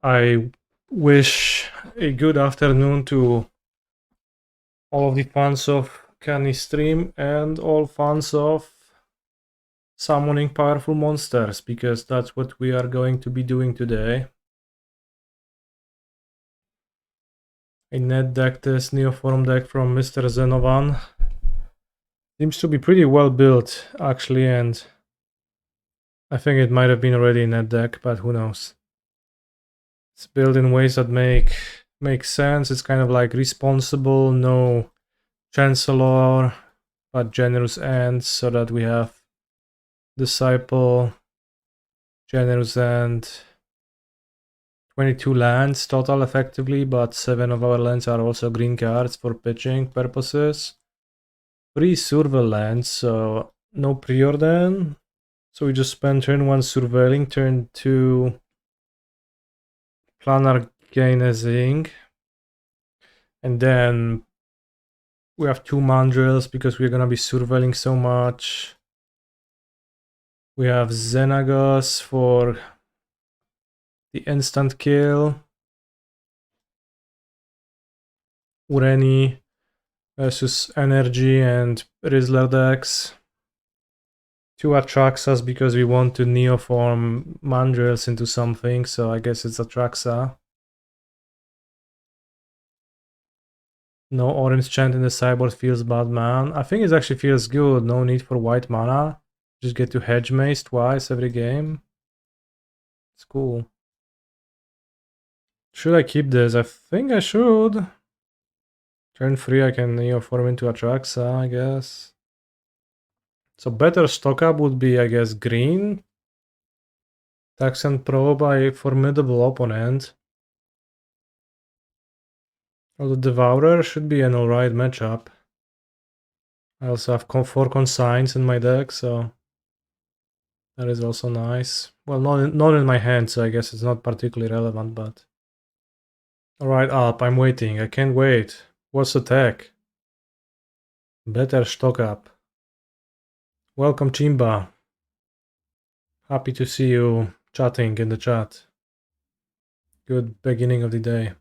I wish a good afternoon to all of the fans of Canistream and all fans of summoning powerful monsters, because that's what we are going to be doing today. A net deck test Neoform deck from Mr. Zenovan. Seems to be pretty well built, actually, and I think it might have been already a net deck, but who knows. It's built in ways that make sense. It's kind of like responsible, no Chancellor, but generous ends, so that we have Disciple, generous end, 22 lands total effectively, but 7 of our lands are also green cards for pitching purposes. 3 surveil lands, so no preordain. So we just spend turn 1 surveilling, turn 2 planar gainesing, and then we have 2 mandrills because we're gonna be surveilling so much. We have Xenagos for the instant kill. Ureni versus Energy and Rizzler decks. 2 Atraxas because we want to Neoform Mandrills into something, so I guess it's Atraxa. No orange chant in the sideboard feels bad, man. I think it actually feels good. No need for white mana. Just get to hedge maze twice every game. It's cool. Should I keep this? I think I should. Turn 3 I can Neoform into Atraxa, I guess. So better stock up would be, I guess, green. Tax and probe a formidable opponent. Well, the Devourer should be an alright matchup. I also have 4 consigns in my deck, so that is also nice. Well, not in my hand, so I guess it's not particularly relevant, but... Alright, up, I'm waiting. I can't wait. What's the tech? Better stock up. Welcome, Chimba. Happy to see you chatting in the chat. Good beginning of the day.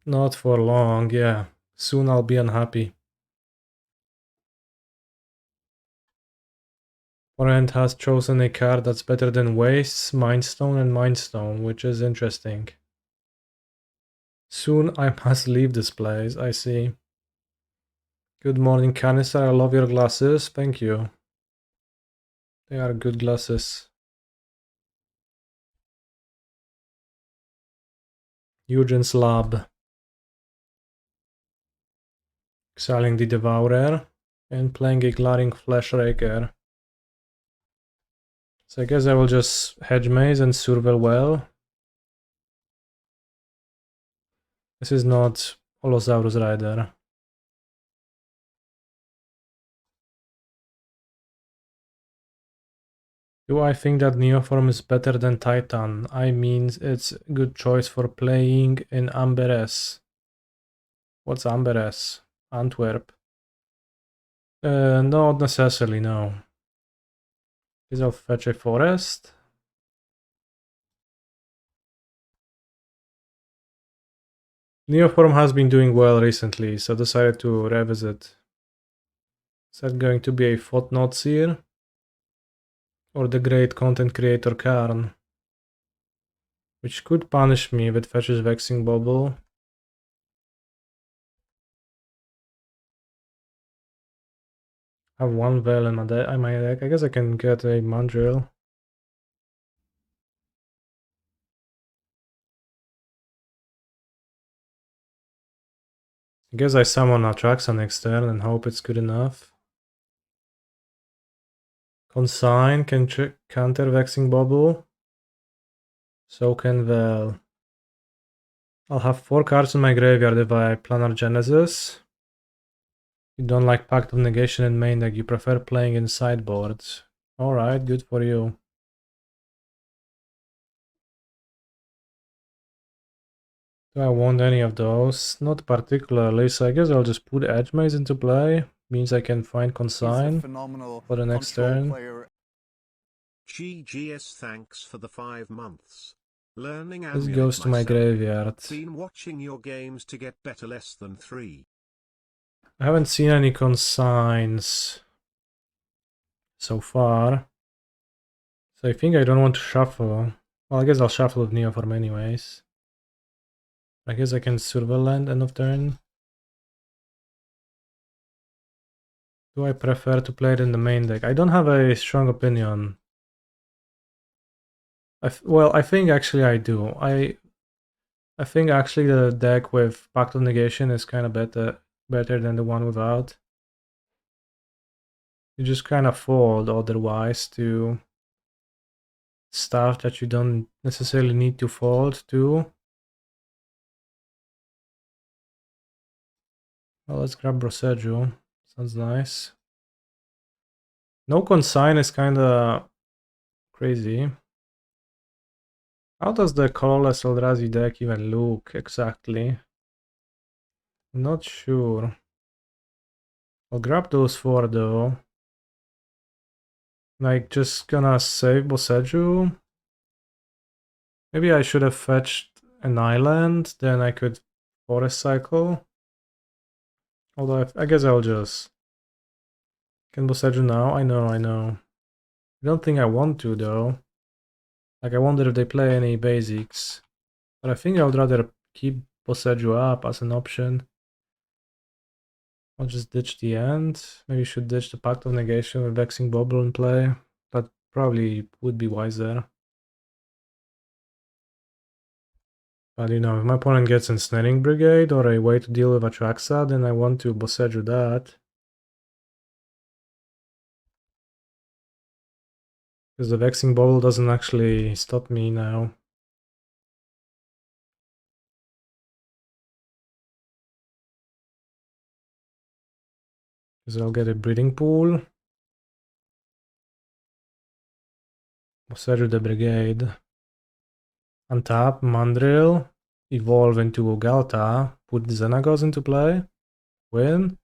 Not for long, yeah. Soon I'll be unhappy. Opponent has chosen a card that's better than Wastes, Mindstone, and Mindstone, which is interesting. Soon I must leave this place, I see. Good morning, Kanister. I love your glasses. Thank you. They are good glasses. Eugen's Lab. Exiling the Devourer and playing a Glaring Fleshraker. So I guess I will just hedge maze and surveil well. This is not Holosaurus Rider. Do I think that Neoform is better than Titan? I mean, it's a good choice for playing in Amberes. What's Amberes? Antwerp. Not necessarily, no. Is I'll fetch a forest. Neoform has been doing well recently, so decided to revisit. Is that going to be a Footnote Seer? Or the great content creator Karn? Which could punish me if it fetches Vexing Bubble. I have 1 Veil in my deck. I guess I can get a Mandrill. I guess I summon Atraxa next turn and hope it's good enough. Consign can counter Vexing Bubble. So can Veil. I'll have 4 cards in my graveyard if I Planar Genesis. You don't like Pact of Negation in main deck, you prefer playing in sideboards. Alright, good for you. Do I want any of those? Not particularly, so I guess I'll just put Edge Maze into play. Means I can find Consign for the next turn. GGS, thanks for the 5 months. This goes to my graveyard. Been watching your games to get better less than 3. I haven't seen any consigns so far. So I think I don't want to shuffle. Well, I guess I'll shuffle with Neoform anyways. I guess I can Survey Land end of turn. Do I prefer to play it in the main deck? I don't have a strong opinion. Well, I think actually I do. I think actually the deck with Pact of Negation is kind of better than the one without. You just kind of fold otherwise to stuff that you don't necessarily need to fold to. Well, let's grab Broseju. Sounds nice. No consign is kind of crazy. How does the colorless Eldrazi deck even look exactly? I'm not sure. I'll grab those four though. Like, just gonna save Boseju. Maybe I should have fetched an island, then I could forest cycle. Although I guess I'll just... Can Boseju now? I know. I don't think I want to though. Like, I wonder if they play any basics. But I think I would rather keep Boseju up as an option. I'll just ditch the end. Maybe should ditch the Pact of Negation with Vexing Bobble in play. That probably would be wiser. But you know, if my opponent gets Ensnaring Brigade or a way to deal with Atraxa, then I want to Boseju that. Because the Vexing Bobble doesn't actually stop me now. Because I'll get a Breeding Pool. Boseju the Brigade. Untap, Mandrill. Evolve into Ugalta. Put Xenagos into play. Win.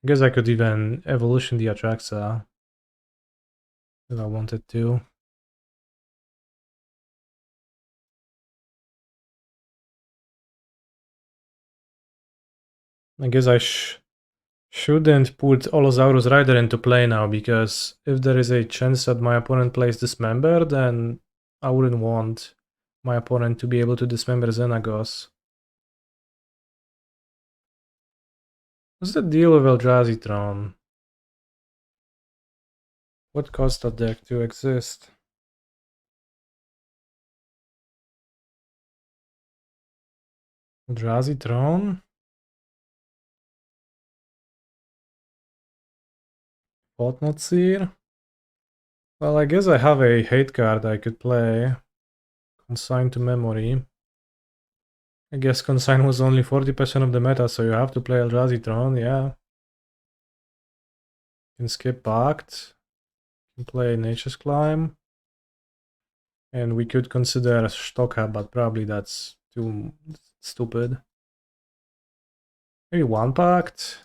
I guess I could even evolution the Atraxa if I wanted to. I guess I shouldn't put Allosaurus Rider into play now, because if there is a chance that my opponent plays Dismember, then I wouldn't want my opponent to be able to Dismember Xenagos. What's the deal with Eldrazi Throne? What caused that deck to exist? Eldrazi Throne? Thought-Knot Seer? Well, I guess I have a hate card I could play. Consign to Memory. I guess Consign was only 40% of the meta, so you have to play Eldrazi Throne, yeah. You can skip Pact. You can play Nature's Climb. And we could consider Stocka, but probably that's too stupid. Maybe one Pact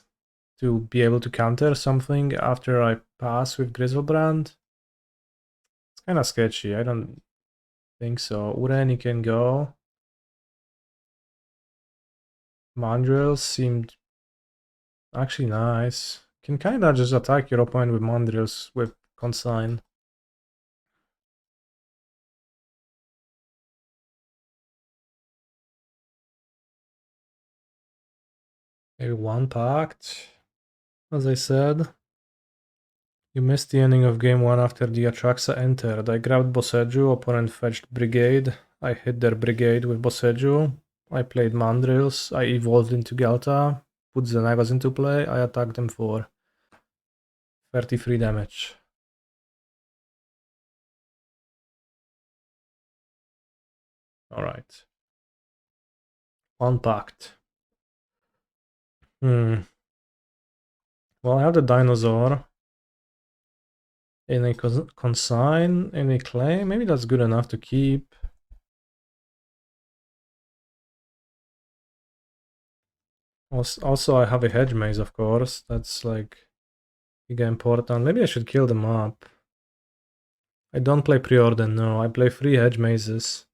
to be able to counter something after I pass with Grizzlebrand. It's kind of sketchy, I don't think so. Ureni can go. Mandrill seemed actually nice. Can kind of just attack your opponent with Mandrills with Consign. Maybe one Pact. As I said, you missed the ending of game 1 after the Atraxa entered. I grabbed Boseju, opponent fetched Brigade. I hit their Brigade with Boseju. I played Mandrills. I evolved into Galta. Put Xenagos into play. I attacked them for 33 damage. Alright. One Pact. Well, I have the Dinosaur. In a consign, in a claim, maybe that's good enough to keep. Also, I have a hedge maze, of course. That's like mega important. Maybe I should kill them up. I don't play pre-order, no. I play 3 hedge mazes.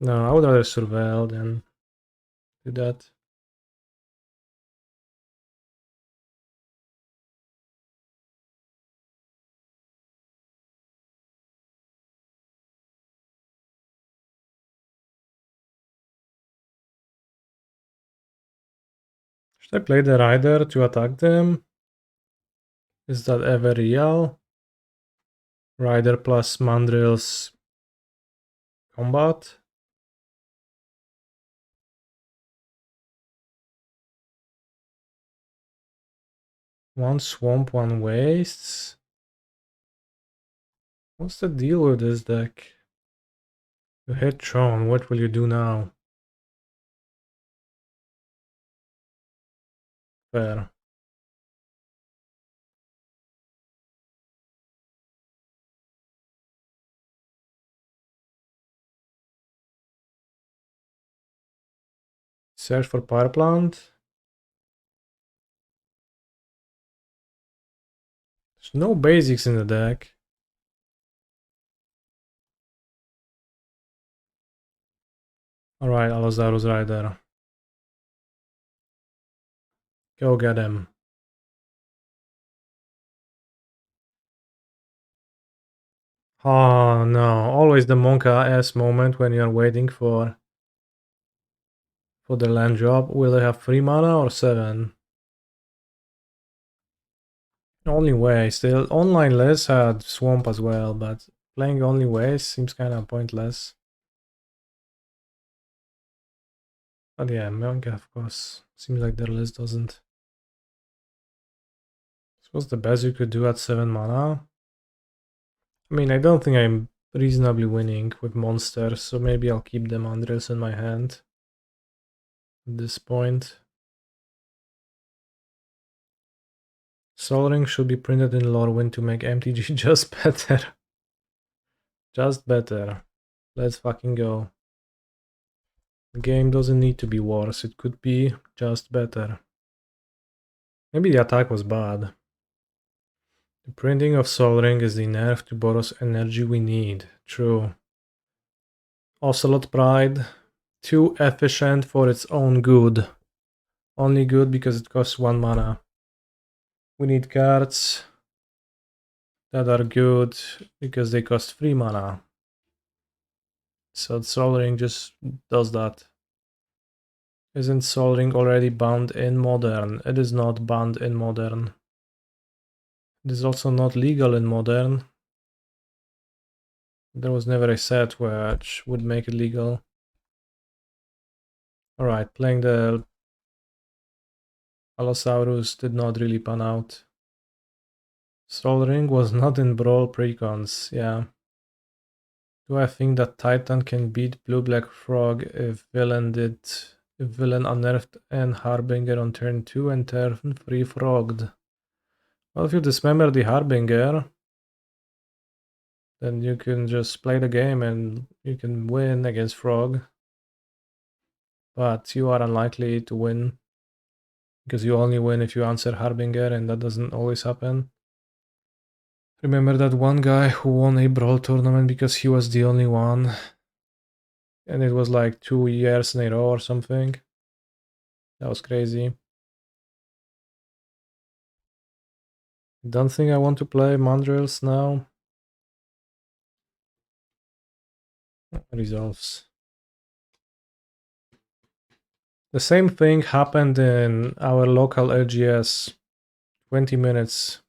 No, I would rather surveil than do that. Should I play the rider to attack them? Is that ever real? Rider plus mandrills combat? One swamp, one wastes? What's the deal with this deck? You hit Tron, what will you do now? Fair. Search for power plant? There's no basics in the deck. Alright, Allosaurus Rider. Go get him. Oh no, always the Monka ass moment when you're waiting for the land drop. Will they have 3 mana or 7? Only way, still. Online less had Swamp as well, but playing only ways seems kinda pointless. But yeah, Monka of course. Seems like their list doesn't. This was the best you could do at 7 mana. I mean, I don't think I'm reasonably winning with monsters, so maybe I'll keep the mandrills in my hand at this point. Sol Ring should be printed in Lorwyn to make MTG just better. Just better. Let's fucking go. The game doesn't need to be worse, it could be just better. Maybe the attack was bad. The printing of Sol Ring is the nerf to Boros energy we need. True. Ocelot Pride. Too efficient for its own good. Only good because it costs 1 mana. We need cards that are good because they cost 3 mana. So Sol Ring just does that. Isn't Sol Ring already banned in Modern? It is not banned in Modern. It is also not legal in Modern. There was never a set which would make it legal. Alright, playing the Allosaurus did not really pan out. Sol Ring was not in Brawl Precons, yeah. Do I think that Titan can beat Blue Black Frog if Villain unnerved and Harbinger on turn 2 and turn 3 frogged? Well, if you dismember the Harbinger, then you can just play the game and you can win against Frog. But you are unlikely to win, because you only win if you answer Harbinger, and that doesn't always happen. Remember that one guy who won a Brawl tournament because he was the only one? And it was like 2 years in a row or something. That was crazy. Don't think I want to play Mandrills now. Resolves. The same thing happened in our local LGS 20 minutes,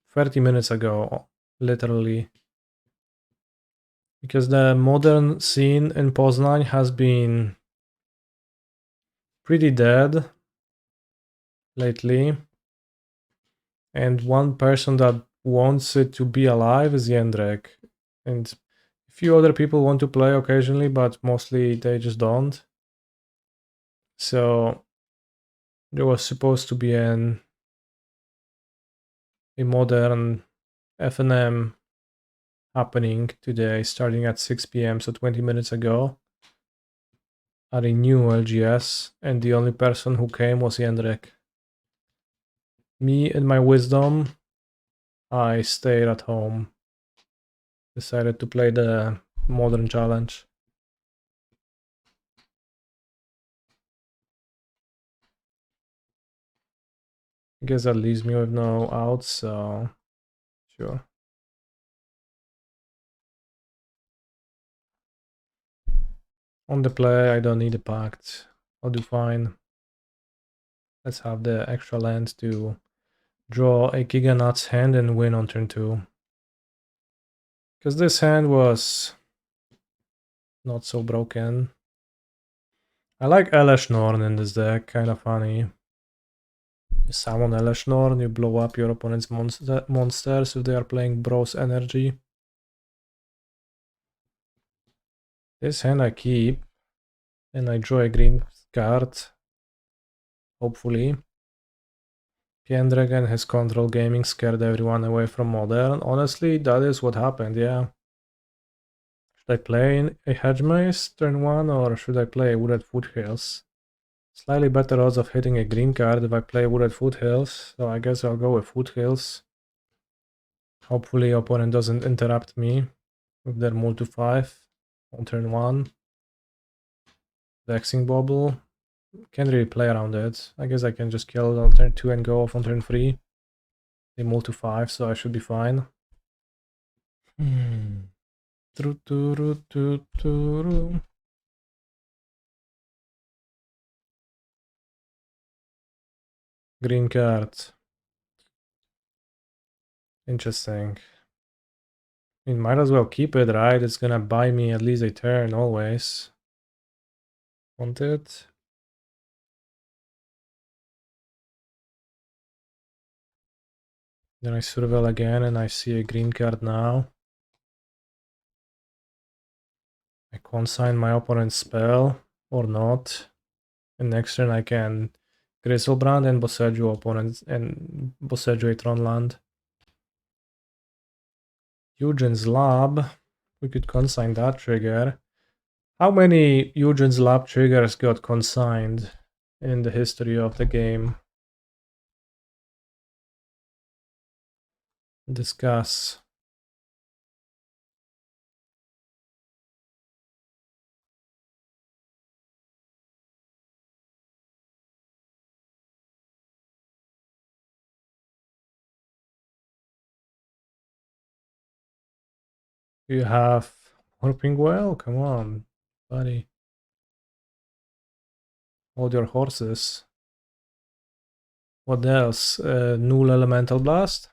30 minutes ago, literally. Because the modern scene in Poznań has been pretty dead lately. And one person that wants it to be alive is Jędrek. And a few other people want to play occasionally, but mostly they just don't. So there was supposed to be a modern FNM happening today, starting at 6 p.m., so 20 minutes ago. at a new LGS, and the only person who came was Jendrik. Me and my wisdom, I stayed at home. Decided to play the modern challenge. I guess that leaves me with no outs, so sure. On the play, I don't need a pact. I'll do fine. Let's have the extra land to draw a Giganut's hand and win on turn 2. Because this hand was not so broken. I like Eleshnorn in this deck, kind of funny. You summon Eleshnorn, you blow up your opponent's monsters if they are playing Bros Energy. This hand I keep, and I draw a green card, hopefully. Jendrik and his control gaming scared everyone away from Modern. Honestly, that is what happened, yeah. Should I play a Hedge Maze turn 1, or should I play Wooded Foothills? Slightly better odds of hitting a green card if I play Wooded Foothills, so I guess I'll go with Foothills. Hopefully opponent doesn't interrupt me with their move to 5 on turn 1. Vexing Bobble. Can't really play around it. I guess I can just kill it on turn 2 and go off on turn 3. They move to 5, so I should be fine. Green card. Interesting. I mean, might as well keep it, right? It's gonna buy me at least a turn always. Want it? Then I surveil again and I see a green card now. I consign my opponent's spell or not. And next turn I can Griselbrand and Boseiju opponents and Boseiju a Tron land. Eugen's Lab. We could consign that trigger. How many Eugen's Lab triggers got consigned in the history of the game? Discuss. You have Warping Well? Come on, buddy. Hold your horses. What else? Null Elemental Blast?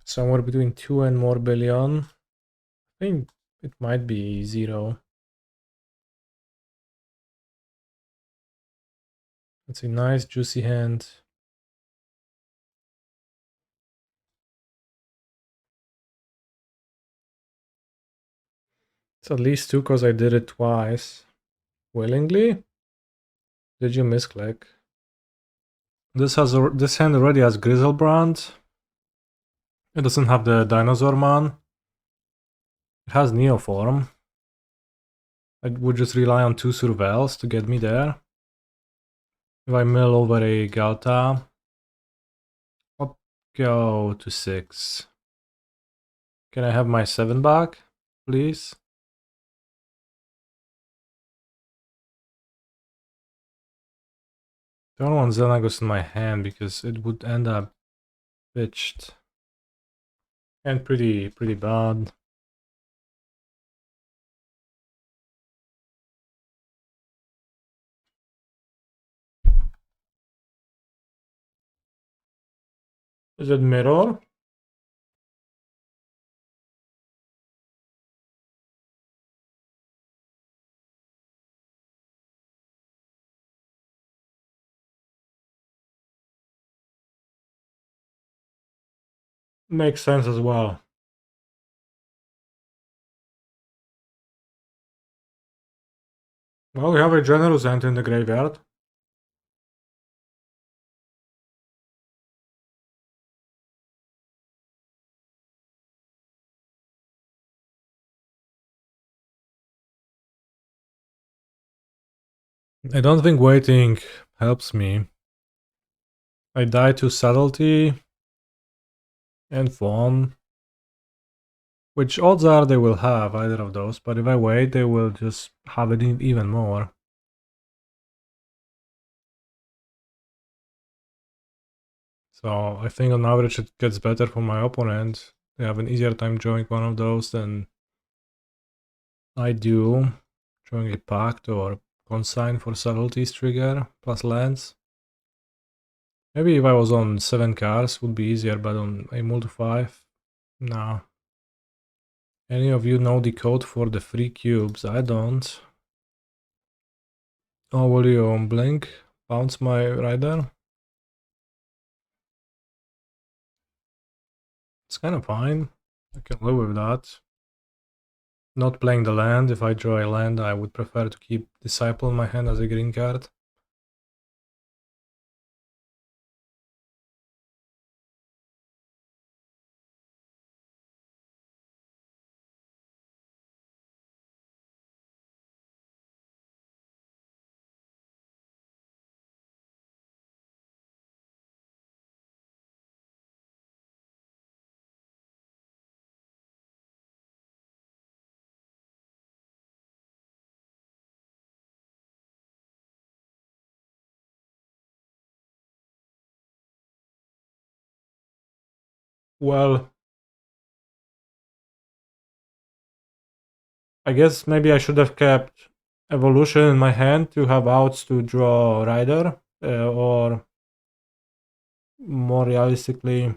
Somewhere between 2 and more billion. I think it might be 0. It's a nice juicy hand. It's at least 2 because I did it twice. Willingly? Did you misclick? This hand already has Griselbrand. It doesn't have the Dinosaur Man. It has Neoform. I would just rely on 2 Surveils to get me there. If I mill over a Gauta, I'll go to 6. Can I have my 7 back, please? Don't want Xenagos in my hand because it would end up pitched. And pretty bad. Is it mirror? Makes sense as well. Well, we have a generous hand in the graveyard. I don't think waiting helps me. I die to subtlety and fawn, which odds are they will have either of those, but if I wait, they will just have it even more. So I think on average it gets better for my opponent. They have an easier time drawing one of those than I do, drawing a pact or consign for subtleties trigger plus lands. Maybe if I was on 7 cards would be easier, but on a multi-5, no. Any of you know the code for the free cubes? I don't. Oh, will you blink? Bounce my rider? It's kind of fine. I can live with that. Not playing the land. If I draw a land, I would prefer to keep Disciple in my hand as a green card. Well, I guess maybe I should have kept Evolution in my hand to have outs to draw Rider, or more realistically,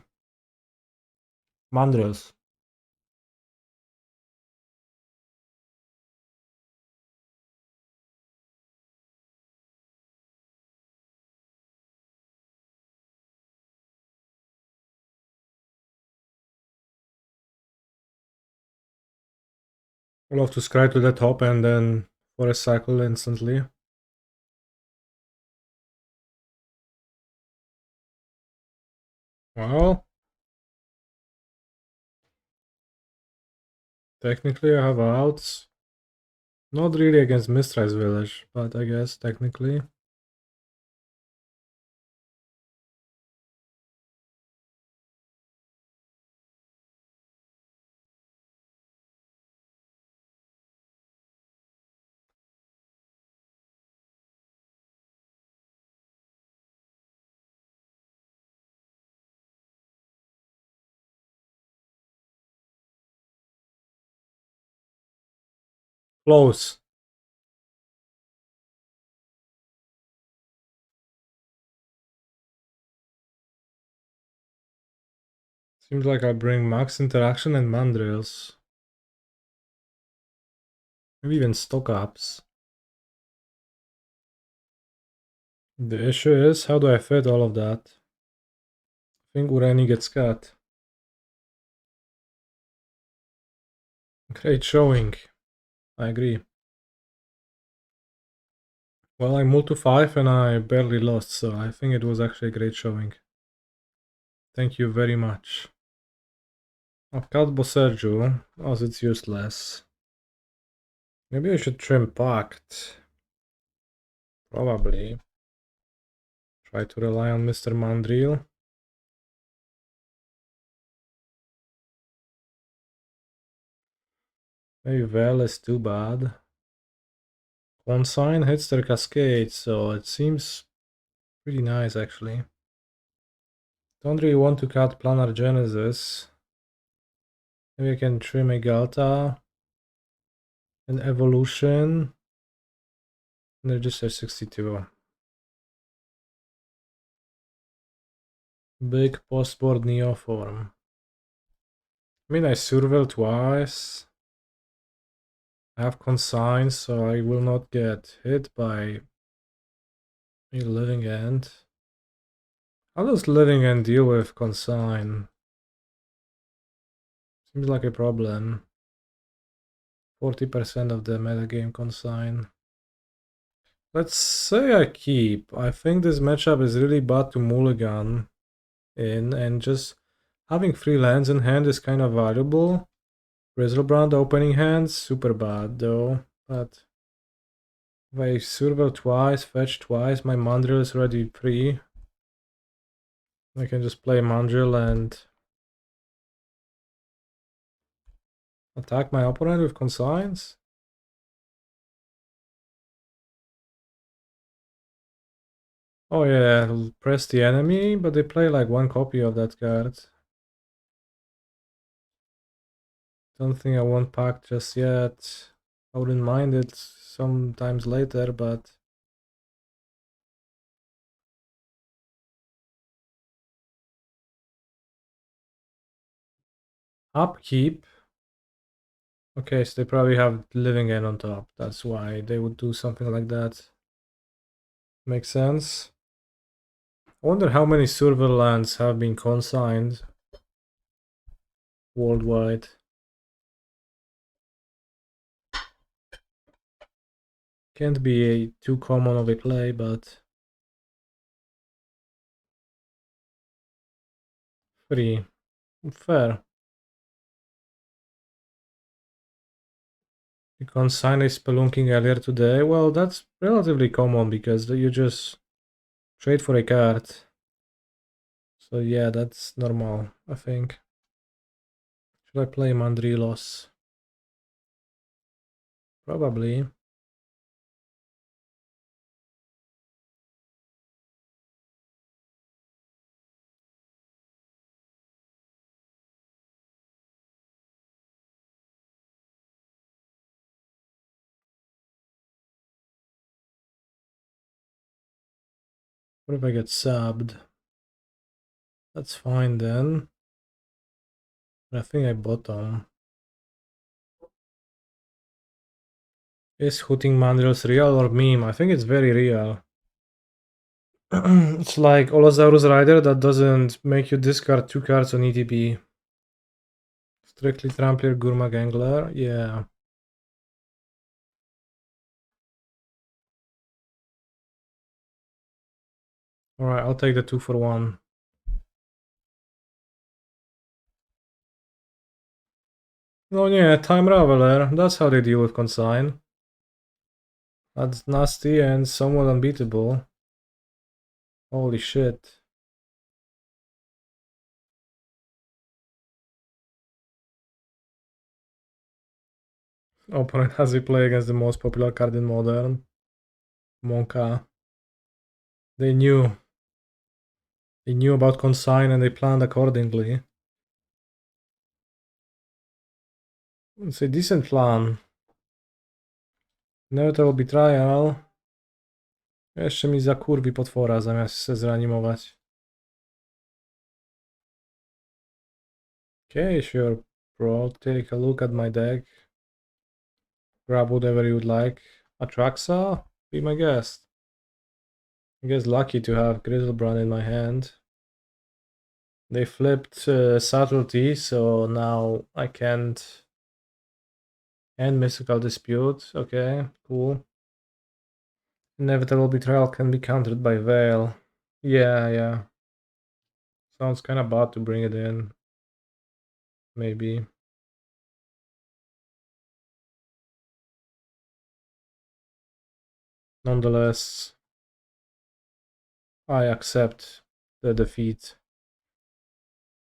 Mandrills. I'll have to scry to the top and then for a cycle instantly. Well, technically I have outs. Not really against Mistress Village, but I guess technically. Close. Seems like I bring max interaction and mandrills. Maybe even stock ups. The issue is, how do I fit all of that? I think Urani gets cut. Great showing. I agree. Well, I moved to 5 and I barely lost, so I think it was actually a great showing. Thank you very much. I've cut Boserju, as it's useless. Maybe I should trim Pact. Probably. Try to rely on Mr. Mandrill. Maybe Vel is too bad. Consign hits their cascade, so it seems pretty nice actually. Don't really want to cut Planar Genesis. Maybe I can trim a Galta. An Evolution. And Register 62. Big postboard Neoform. I mean, I surveil twice. I have consigns, so I will not get hit by a living end. How does living end deal with consign? Seems like a problem. 40% of the metagame consign. Let's say I keep. I think this matchup is really bad to mulligan in, and just having 3 lands in hand is kind of valuable. Grizzlebrand opening hands, super bad though, but If I surveil twice, fetch twice, my Mandrill is already free. I can just play Mandrill and attack my opponent with consigns. Oh yeah, I'll press the enemy, but they play like one copy of that card. Don't think I want pack just yet. I wouldn't mind it sometimes later, but upkeep. Okay, so they probably have Living End on top. That's why they would do something like that. Makes sense. I wonder how many silver lands have been consigned worldwide. Can't be a too common of a play, but 3. Fair. You consigned a Spelunking earlier today. Well, that's relatively common because you just trade for a card. So yeah, that's normal, I think. Should I play Mandrilos? Probably. What if I get subbed? That's fine then. I think I bottom. Is Hooting Mandrills real or meme? I think it's very real. It's like Olosaurus Rider that doesn't make you discard 2 cards on ETB. Strictly Trampler, Gurmag Angler, yeah. Alright, I'll take the 2 for 1. Oh yeah, Time Raveler, that's how they deal with Consign. That's nasty and somewhat unbeatable. Holy shit. Opponent has to play against the most popular card in Modern. Monka. They knew. They knew about Consign and they planned accordingly. It's a decent plan. Neutral Betrayal. Jeszcze mi zakurwi potwora zamiast się zreanimować. Okay, sure, bro. Take a look at my deck. Grab whatever you would like. Atraxa? Be my guest. I guess lucky to have Grizzlebrand in my hand. They flipped Subtlety, so now I can't end Mystical Dispute. Okay, cool. Inevitable Betrayal can be countered by Veil. Yeah. Sounds kind of bad to bring it in. Maybe. Nonetheless, I accept the defeat.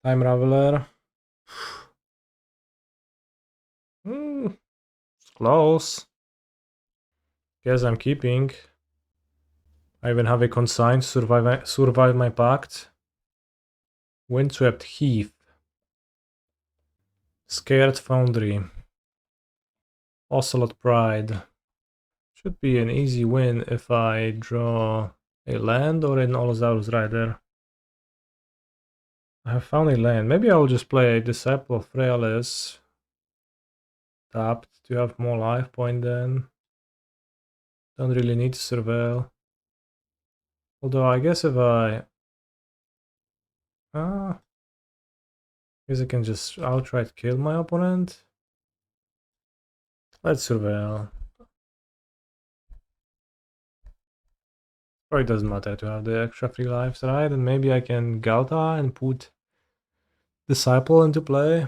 Time Raveler. It's close. Guess I'm keeping. I even have a consign to survive my pact. Windswept Heath. Scared Foundry. Ocelot Pride. Should be an easy win if I draw a land or an Olosaurus Rider. I have found a land. Maybe I'll just play Disciple of Fraelis. Tapped to have more life point then. Don't really need to surveil. Although I guess if I... guess I can just outright kill my opponent. Let's surveil. Or it doesn't matter to have the extra 3 lives, right? And maybe I can Galta and put Disciple into play.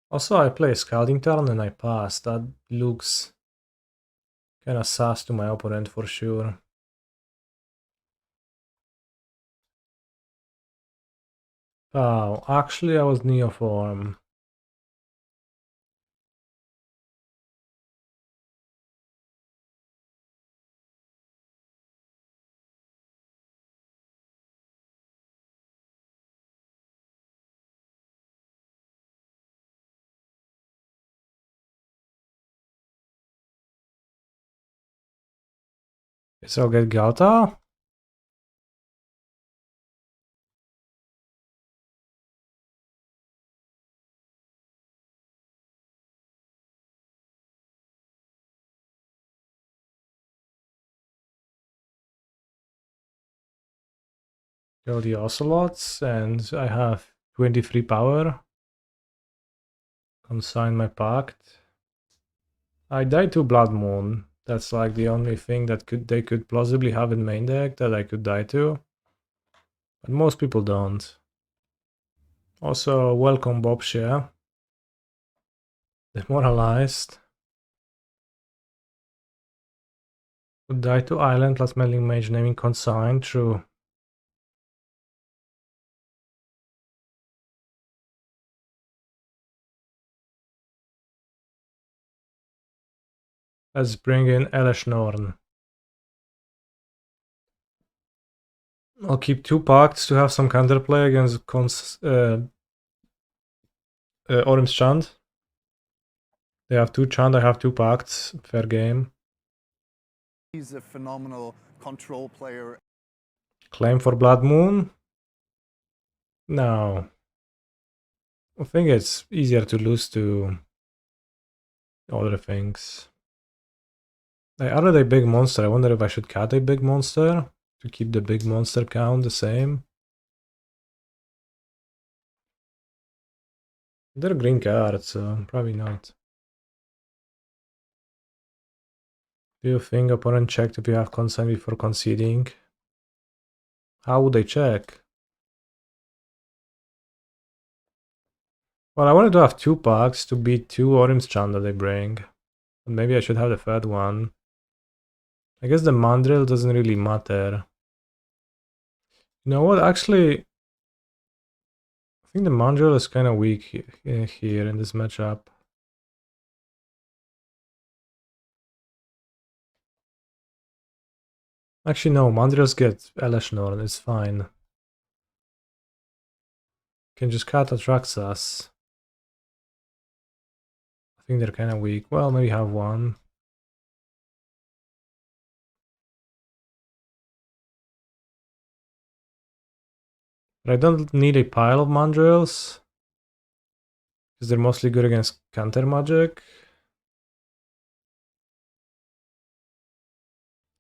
Also, I play Scalding turn and I pass. That looks kinda sus to my opponent for sure. Oh, actually I was Neoform. So I'll get Gauta. Kill the Ocelots, and I have 23 power. Consign my pact. I died to Blood Moon. That's like the only thing that they could plausibly have in main deck that I could die to. But most people don't. Also, welcome Bobshare. Demoralized. Would die to Island, last mailing mage naming consign, true. Let's bring in Elesh Norn. I'll keep 2 pacts to have some counterplay against Orim's Chant. They have 2 Chant, I have 2 pacts. Fair game. He's a phenomenal control player. Claim for Blood Moon? No. I think it's easier to lose to other things. I added a big monster. I wonder if I should cut a big monster to keep the big monster count the same. They're green cards, so probably not. Do you think opponent checked if you have consent before conceding? How would they check? Well, I wanted to have 2 packs to beat 2 Orim's Chant that they bring. But maybe I should have the third one. I guess the Mandrill doesn't really matter. You know what? Actually, I think the Mandrill is kind of weak here in this matchup. Actually, no, Mandrills get Eleshnorn, it's fine. Can just cut Atraxas. I think they're kind of weak. Well, maybe have one. But I don't need a pile of Mandrills, because they're mostly good against counter magic.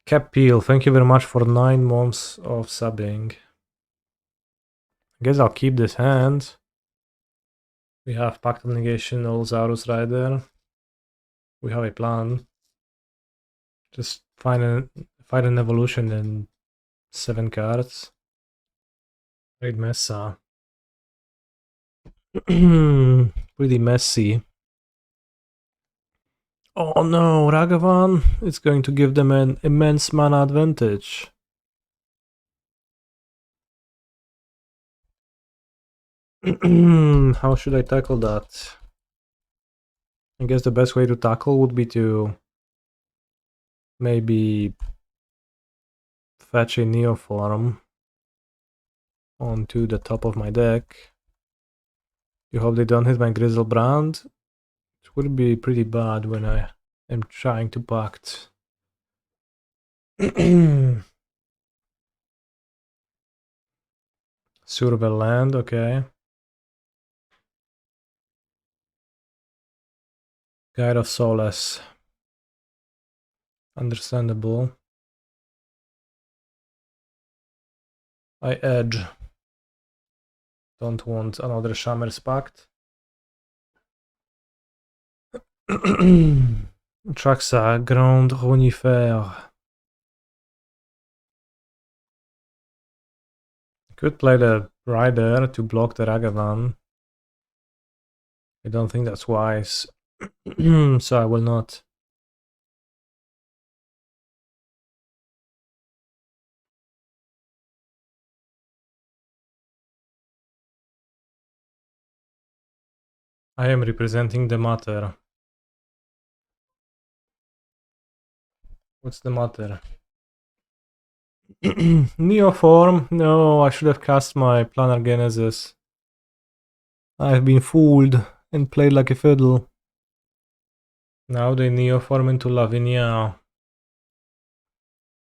Cap Peel, thank you very much for 9 months of subbing. I guess I'll keep this hand. We have Pact of Negation, Olzarus Rider. We have a plan. Just fight an evolution in 7 cards. Great Mesa. Pretty messy. Oh no, Ragavan! It's going to give them an immense mana advantage. How should I tackle that? I guess the best way to tackle would be to maybe fetch a Neoform onto the top of my deck. You hope they don't hit my Grizzlebrand. It would be pretty bad when I am trying to pact. Suitable land, okay. Guide of Solace. Understandable. I edge. Don't want another Shamer's Pact. Traxa, Grand Runifère. Could play the Rider to block the Ragavan. I don't think that's wise. So I will not. I am representing the matter. What's the matter? Neoform? No, I should have cast my Planar Genesis. I've been fooled and played like a fiddle. Now they Neoform into Lavinia.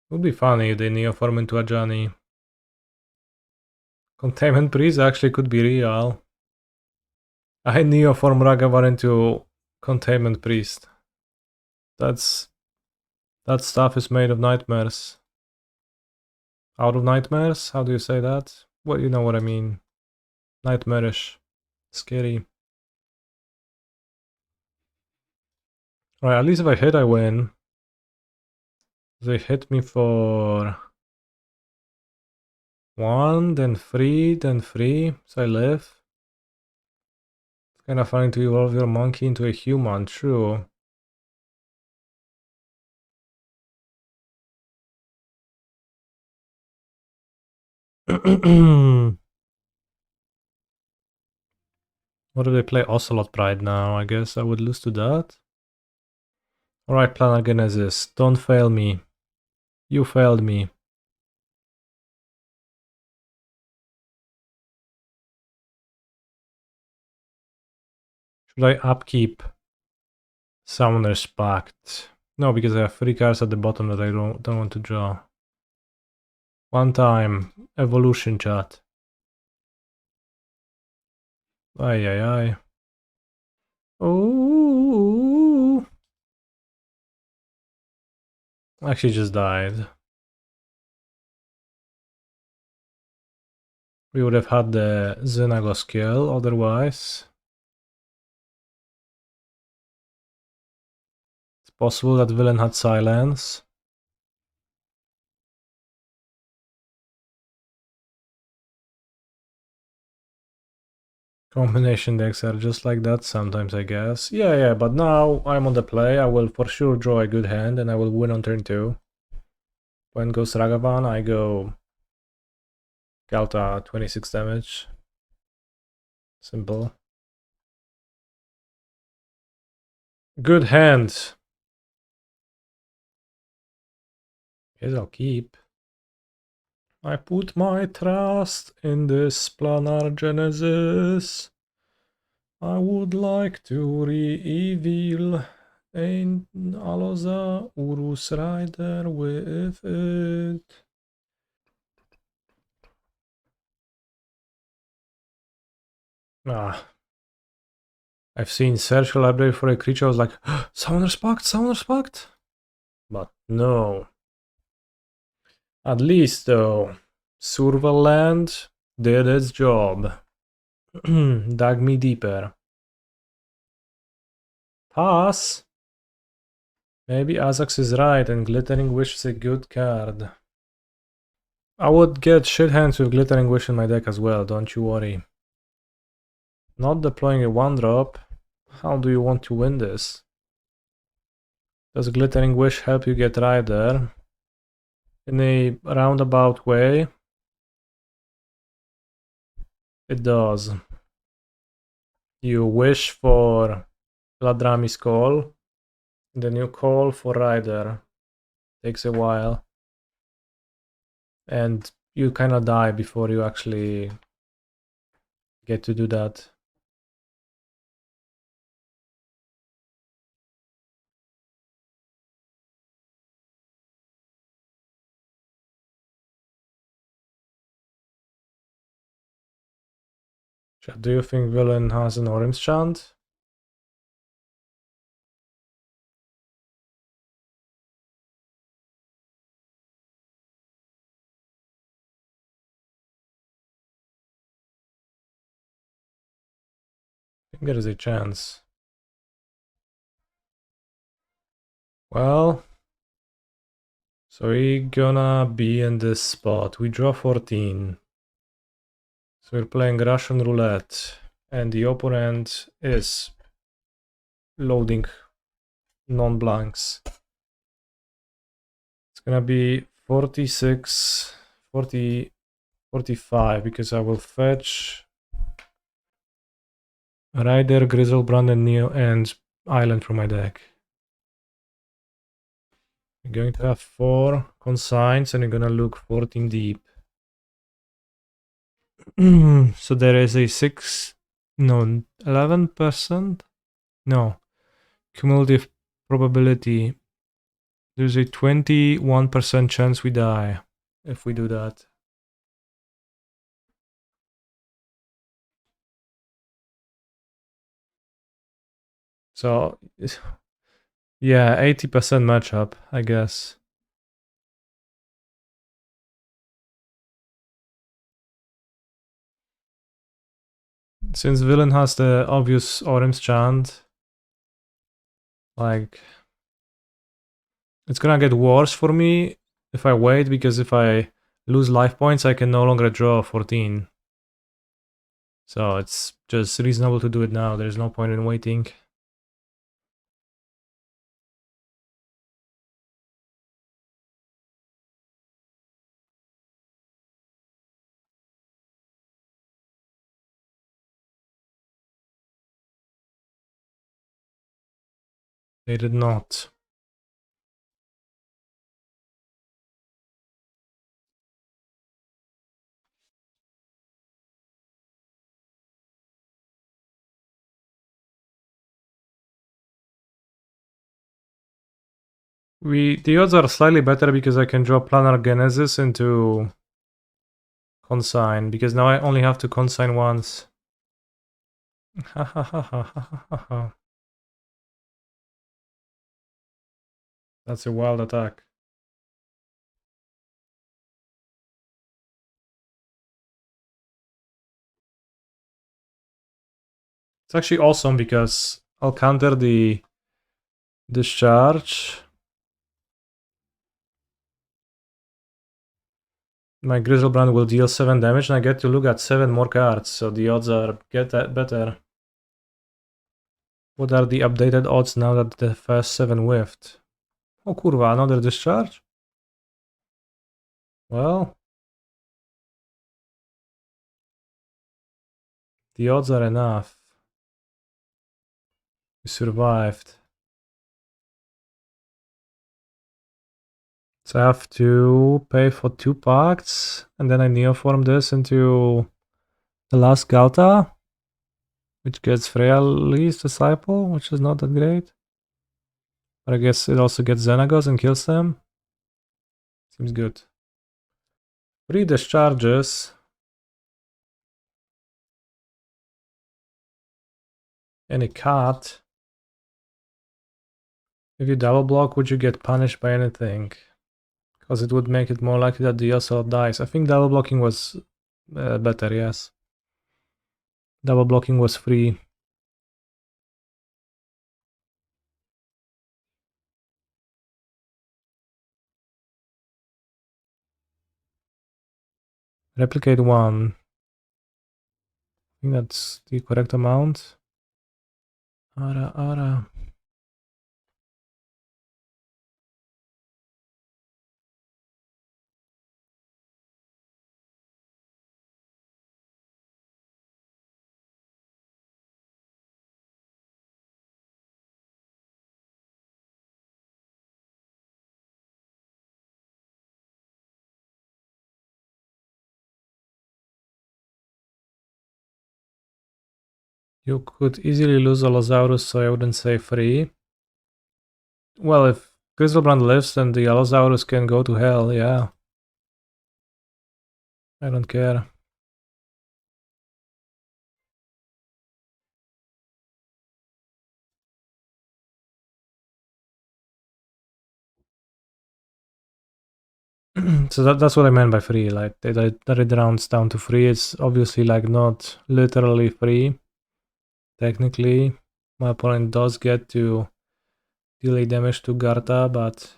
Would be funny if they Neoform into Ajani. Containment Priest actually could be real. I Neoform Ragavan into Containment Priest. That stuff is made of nightmares. Out of nightmares? How do you say that? Well, you know what I mean. Nightmarish. Scary. Alright, at least if I hit, I win. They hit me for 1, then 3, then 3, so I live. It's kind of funny to evolve your monkey into a human, true. What if they play Ocelot Pride now? I guess I would lose to that. Alright, Planar Genesis, don't fail me. You failed me. Should I upkeep Summoner's Pact? No, because I have 3 cards at the bottom that I don't want to draw. One time, evolution chat. Ay ay ay. Oh, actually just died. We would have had the Xenago skill otherwise. It's possible that villain had silence. Combination decks are just like that sometimes, I guess. Yeah, but now I'm on the play. I will for sure draw a good hand and I will win on turn 2. When goes Ragavan, I go Galta 26 damage. Simple. Good hand. Guess I'll keep. I put my trust in this Planar Genesis. I would like to reveal an Aloza Urus Rider with it. I've seen search a library for a creature. I was like, Summoner's Pact, Summoner's Pact. But no. At least though, Surveland did its job. Dug me deeper. Pass. Maybe Azax is right and Glittering Wish is a good card. I would get shit hands with Glittering Wish in my deck as well, don't you worry. Not deploying a 1-drop. How do you want to win this? Does Glittering Wish help you get Rider? In a roundabout way, it does. You wish for Gladrami's Call, then you call for Rider. Takes a while. And you kinda die before you actually get to do that. Do you think villain has an orange chant? I think there is a chance. Well, so we're gonna be in this spot. We draw 14. So we're playing Russian roulette. and the opponent is loading non-blanks. It's gonna be 46, 40, 45, because I will fetch Rider, Grizzlebrand, and Neo and Island from my deck. You're going to have 4 consigns and you're gonna look 14 deep. So there is a 11%? No. Cumulative probability. There's a 21% chance we die if we do that. So, yeah, 80% matchup, I guess. Since villain has the obvious Orim's chant, like, it's gonna get worse for me if I wait, because if I lose life points, I can no longer draw 14. So it's just reasonable to do it now. There's no point in waiting. They did not. The odds are slightly better because I can draw Planar Genesis into consign, because now I only have to consign once. That's a wild attack. It's actually awesome because I'll counter the discharge. My Grizzlebrand will deal 7 damage and I get to look at 7 more cards, so the odds are better. What are the updated odds now that the first 7 whiffed? Oh kurwa, another discharge? Well, the odds are enough. We survived. So I have to pay for 2 pacts, and then I neoform this into the last Galta, which gets Freya's Disciple, which is not that great. But I guess it also gets Xenagos and kills them. Seems good. 3 discharges. And a cat. If you double block, would you get punished by anything? Because it would make it more likely that the Ocelot dies. I think double blocking was better, yes. Double blocking was free. Replicate 1. I think that's the correct amount. Ara. You could easily lose Allosaurus, so I wouldn't say free. Well, if Grizzlebrand lives, then the Allosaurus can go to hell, yeah. I don't care. So that's what I meant by free. Like that it rounds down to free. It's obviously like not literally free. Technically, my opponent does get to delay damage to Garta, but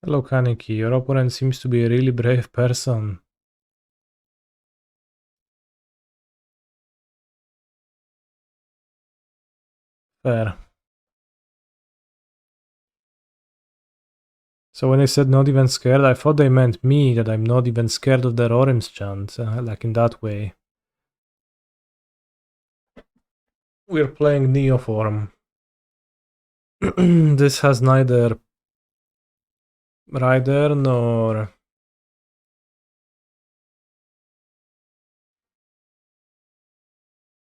Hello Kaneki, your opponent seems to be a really brave person. Fair. So when they said not even scared, I thought they meant me, that I'm not even scared of their Orims chant, like in that way. We're playing Neoform. This has neither Rider nor...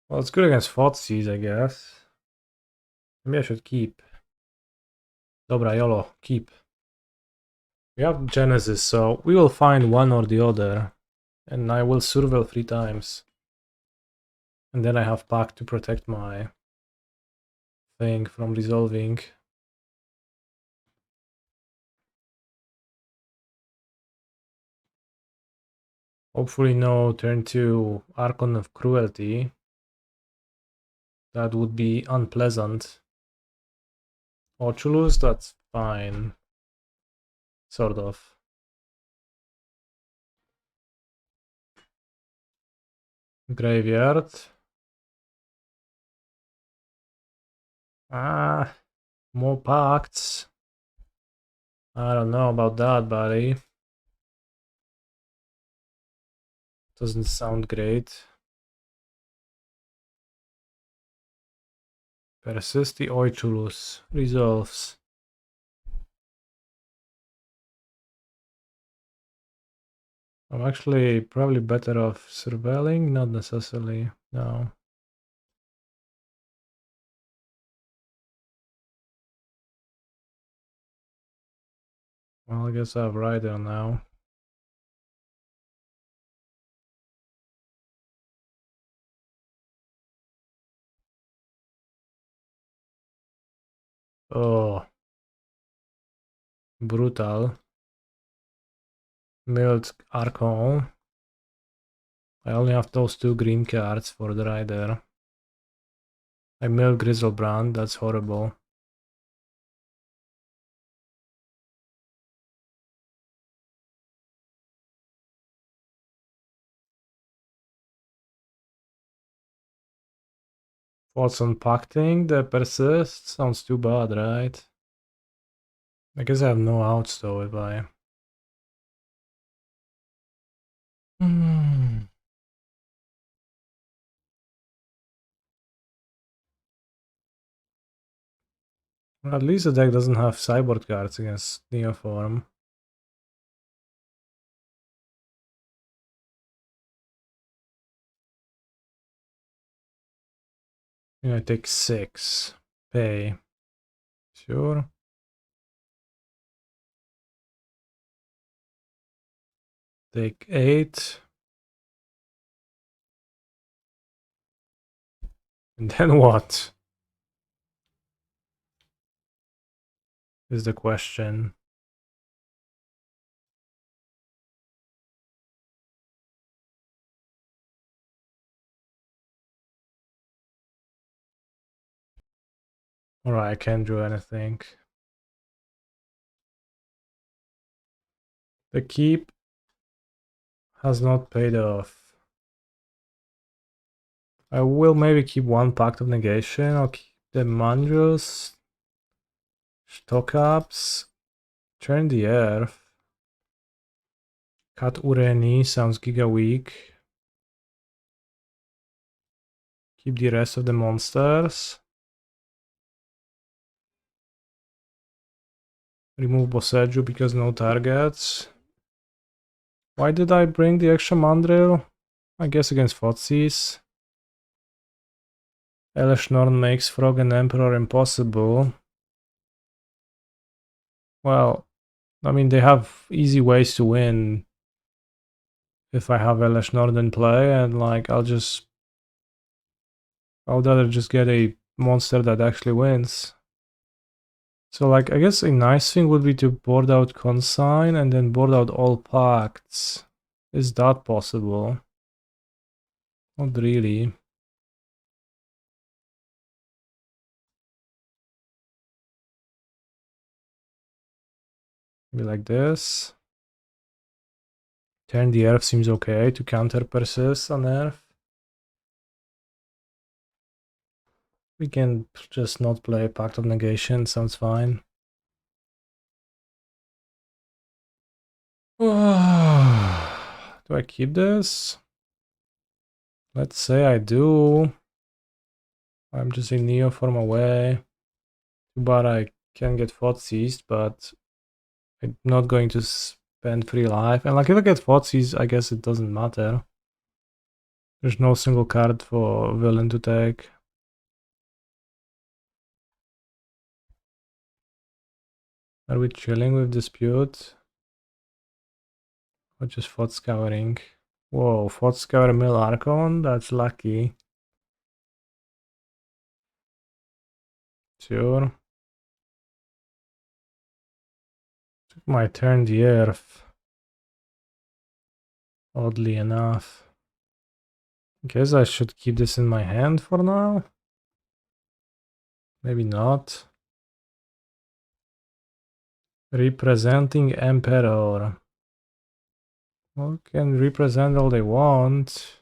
Well, it's good against Thoughtseize, I guess. Maybe I should keep. Dobra, YOLO, keep. We have Genesis, so we will find one or the other. And I will surveil 3 times. And then I have Pact to protect my thing from resolving. Hopefully no turn 2 Archon of Cruelty. That would be unpleasant. Ochulus, that's fine. Sort of. Graveyard. Ah, more pacts. I don't know about that, buddy. Doesn't sound great. Persisti Oichulus resolves. I'm actually probably better off surveilling, not necessarily, no. Well, I guess I have Rider now. Oh. Brutal. Milled Archon. I only have those 2 green cards for the Rider. I milled Grizzlebrand, that's horrible. Thoughts on pacting the persist? Sounds too bad, right? I guess I have no outs though if I... Well, at least the deck doesn't have sideboard cards against Neoform. Yeah, I take 6. Pay. Sure. Take 8. And then what? Is the question. Alright, I can't do anything. The keep has not paid off. I will maybe keep 1 Pact of Negation. I'll keep the Mandrels. Stock ups. Turn the Earth. Cut Ureni sounds giga weak. Keep the rest of the monsters. Remove Boseju because no targets. Why did I bring the extra Mandrill? I guess against Thoughtseize. Eleshnorn makes Frog and Emperor impossible. Well, I mean, they have easy ways to win if I have Eleshnorn in play, and like, I'll rather just get a monster that actually wins. So like, I guess a nice thing would be to board out Consign and then board out all pacts. Is that possible? Not really. Maybe like this. Turn the earth seems okay to counter persist on earth. We can just not play Pact of Negation, sounds fine. Do I keep this? Let's say I do. I'm just in Neoform away. Too bad I can get Fought Seized, but I'm not going to spend 3 life. And like if I get Fought Seized, I guess it doesn't matter. There's no single card for villain to take. Are we chilling with Dispute? Or just Thought Scouring? Whoa, Thought Scour Mill Archon? That's lucky. Sure. Took my turn the earth. Oddly enough. Guess I should keep this in my hand for now. Maybe not. Representing Emperor. Well, can represent all they want.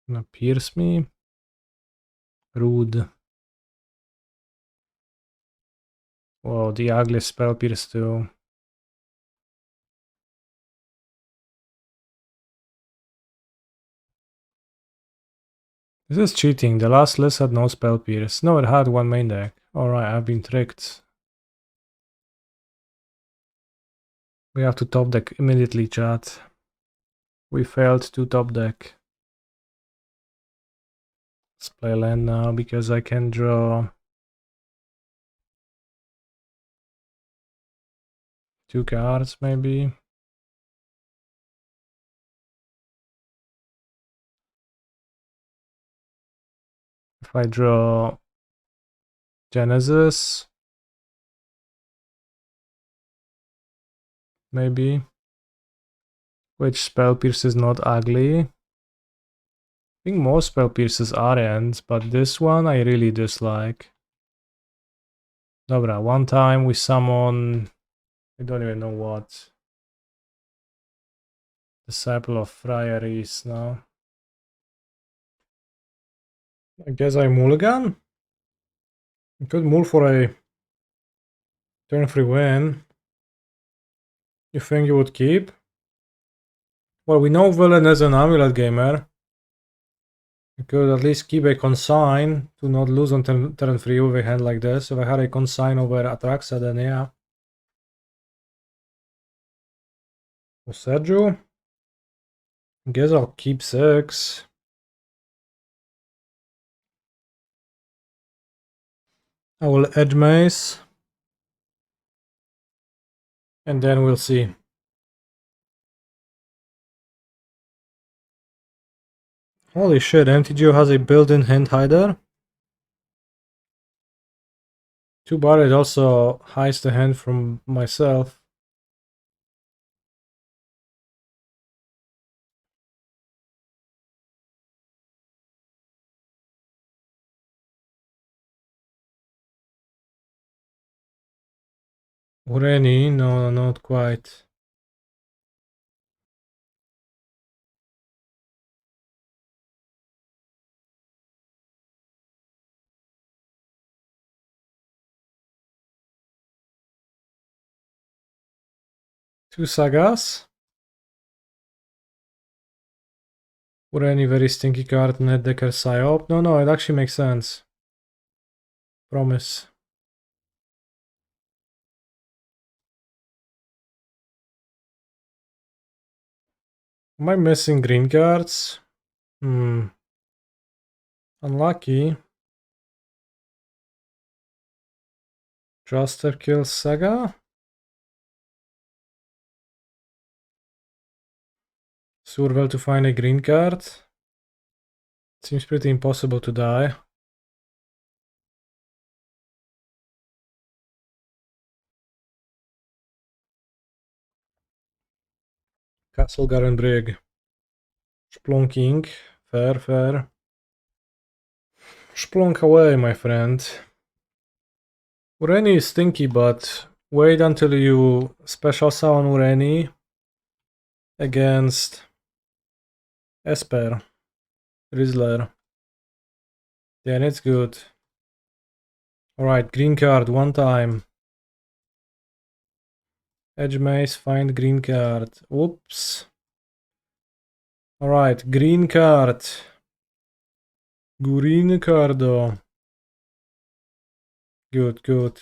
Gonna pierce me. Rude. Whoa, the ugly spell pierce too. This is cheating. The last list had no spell pierce. No, it had one main deck. Alright, I've been tricked. We have to top deck immediately, chat. We failed to top deck. Let's play land now because I can draw 2 cards maybe. If I draw Genesis, maybe. Which spell pierce is not ugly. I think most spell pierces aren't, but this one I really dislike. Dobra, one time we summon, I don't even know what. Disciple of Friaries now. I guess I mulligan? I could mull for a turn 3 win. You think you would keep? Well, we know Villain is an amulet gamer. I could at least keep a consign to not lose on turn 3 with a hand like this. If I had a consign over Atraxa, then yeah. Sergio? Guess I'll keep 6. I will edge mace. And then we'll see. Holy shit, MTGO has a built-in hand hider. Too bad it also hides the hand from myself. Ureni? No, not quite. Two sagas? Ureni very stinky card, Netdecker Psyop. No, it actually makes sense. Promise. Am I missing green cards? Unlucky. Truster kills Saga? Survel to find a green card? Seems pretty impossible to die. Castle Garen Brig. Splunking. Fair. Splunk away, my friend. Ureni is stinky, but wait until you special summon Ureni against Esper, Rizzler. Then it's good. Alright, green card one time. Edge Mace, find green card. Oops. Alright, green card. Green cardo. Good, good.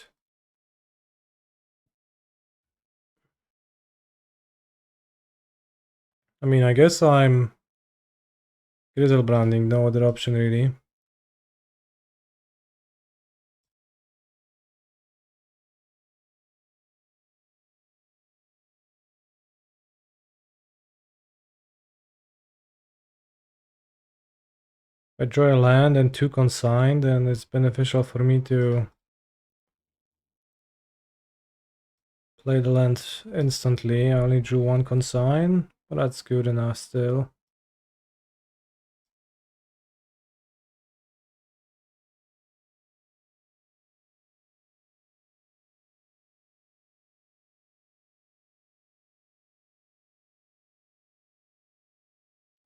I mean, I guess I'm Grizzle branding, no other option really. I draw a land and 2 consigned, and it's beneficial for me to play the land instantly. I only drew 1 consign, but that's good enough still.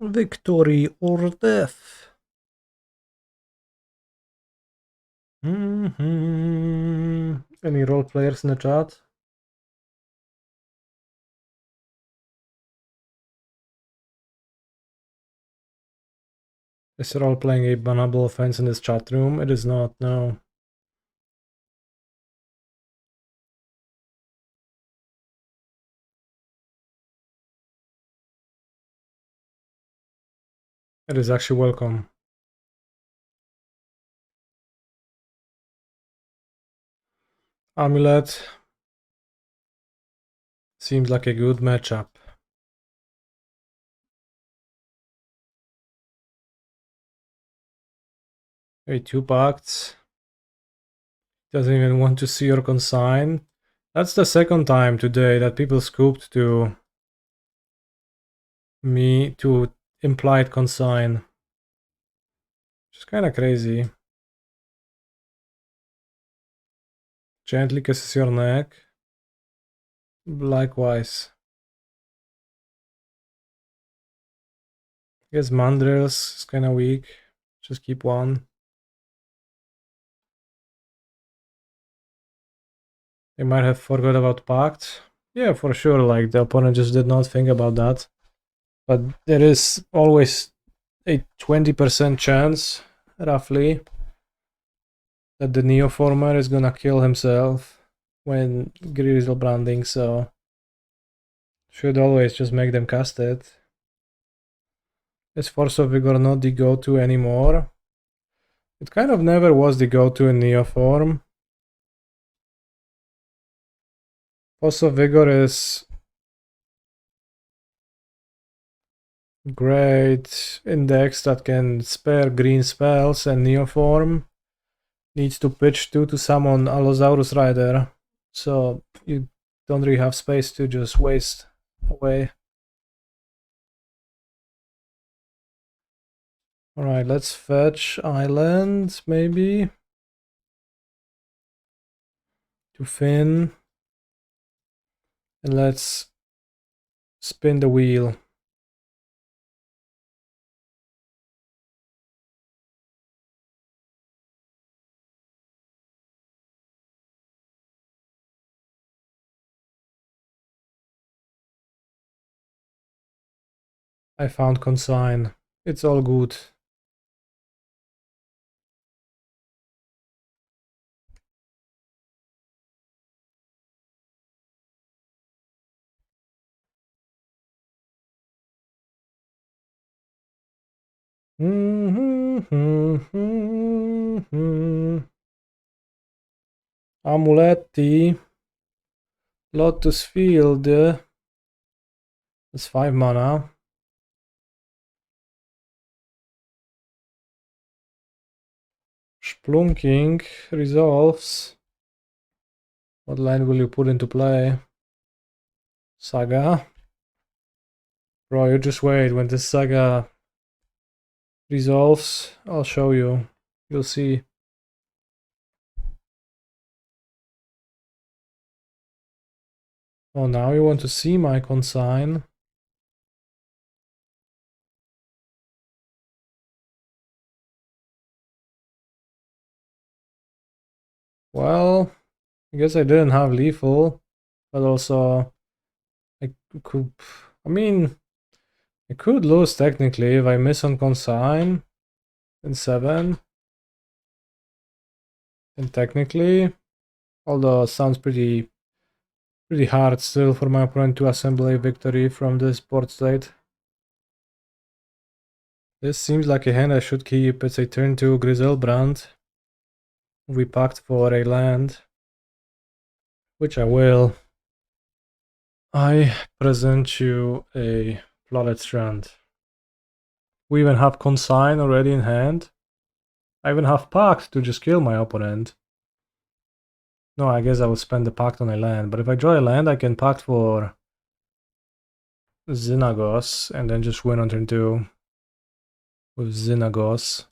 Victory or death. Any role players in the chat? Is role playing a bannable offense in this chat room? It is not, no. It is actually welcome. Amulet seems like a good matchup. Hey, 2 pacts. Doesn't even want to see your consign. That's the second time today that people scooped to me to implied consign. Which is kind of crazy. Gently kisses your neck. Likewise. I guess Mandrills is kind of weak. Just keep 1. They might have forgot about Pact. Yeah, for sure, like the opponent just did not think about that. But there is always a 20% chance, roughly, that the Neoformer is gonna kill himself when Grizzle branding, so should always just make them cast it. Is Force of Vigor not the go-to anymore? It kind of never was the go-to in Neoform. Force of Vigor is great index that can spare green spells, and Neoform needs to pitch 2 to summon Allosaurus Rider, so you don't really have space to just waste away. Alright, let's fetch Island, maybe. To Finn. And let's spin the wheel. I found consign. It's all good. Amuletti. Lotus Field. That's 5 mana. Splunking resolves. What land will you put into play? Saga. Bro, you just wait. When this Saga resolves, I'll show you. You'll see. Oh, now you want to see my consign. Well, I guess I didn't have lethal, but also I could. I mean, I could lose technically if I miss on consign in 7. And technically, although it sounds pretty hard still for my opponent to assemble a victory from this board state. This seems like a hand I should keep. It's a turn 2 Griselbrand. We packed for a land, which I will. I present you a Flooded Strand. We even have Consign already in hand. I even have Pact to just kill my opponent. No, I guess I will spend the Pact on a land, but if I draw a land, I can Pact for Xenagos and then just win on turn 2 with Xenagos.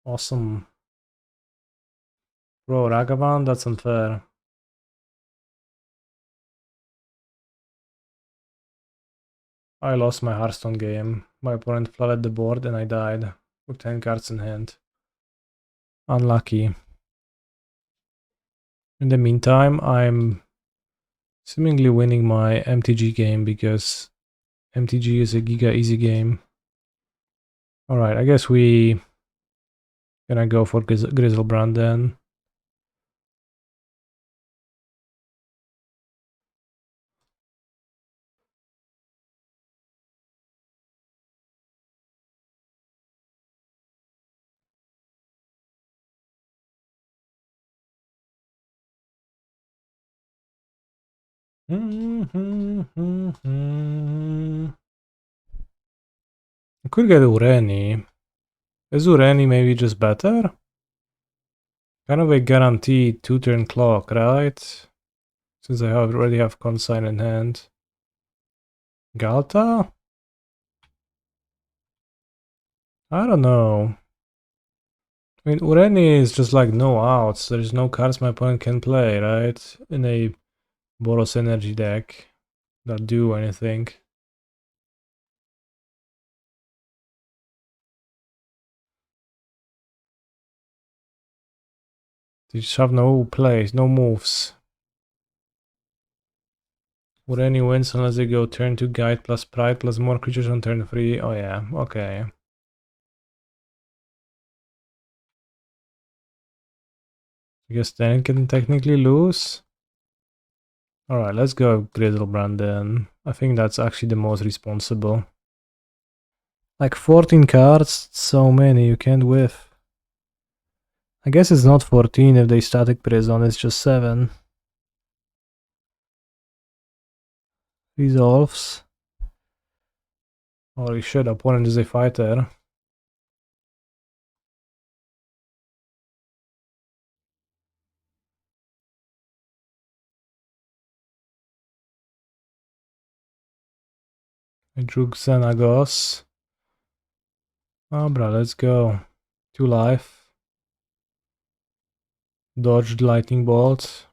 Awesome. Bro, Ragavan? That's unfair. I lost my Hearthstone game. My opponent flooded the board and I died with 10 cards in hand. Unlucky. In the meantime, I'm seemingly winning my MTG game because MTG is a giga easy game. Alright, I guess we gonna go for Griselbrand then. I could get Ureni. Is Ureni maybe just better? Kind of a guaranteed 2-turn clock, right? Since I already have Consign in hand. Galta? I don't know. I mean, Ureni is just like no outs. There's no cards my opponent can play, right? In a Boros Energy deck that do anything. They just have no plays, no moves. Ureni wins unless they go turn 2 Guide plus Pride plus more creatures on turn 3. Oh yeah, okay. I guess then it can technically lose. Alright, let's go Griselbrand then. I think that's actually the most responsible. Like 14 cards, so many, you can't whiff. I guess it's not 14 if they static prison, it's just 7. Resolves. Holy shit, opponent is a fighter. I drew Xenagos. Abra, let's go. 2 life. Dodged lightning bolt.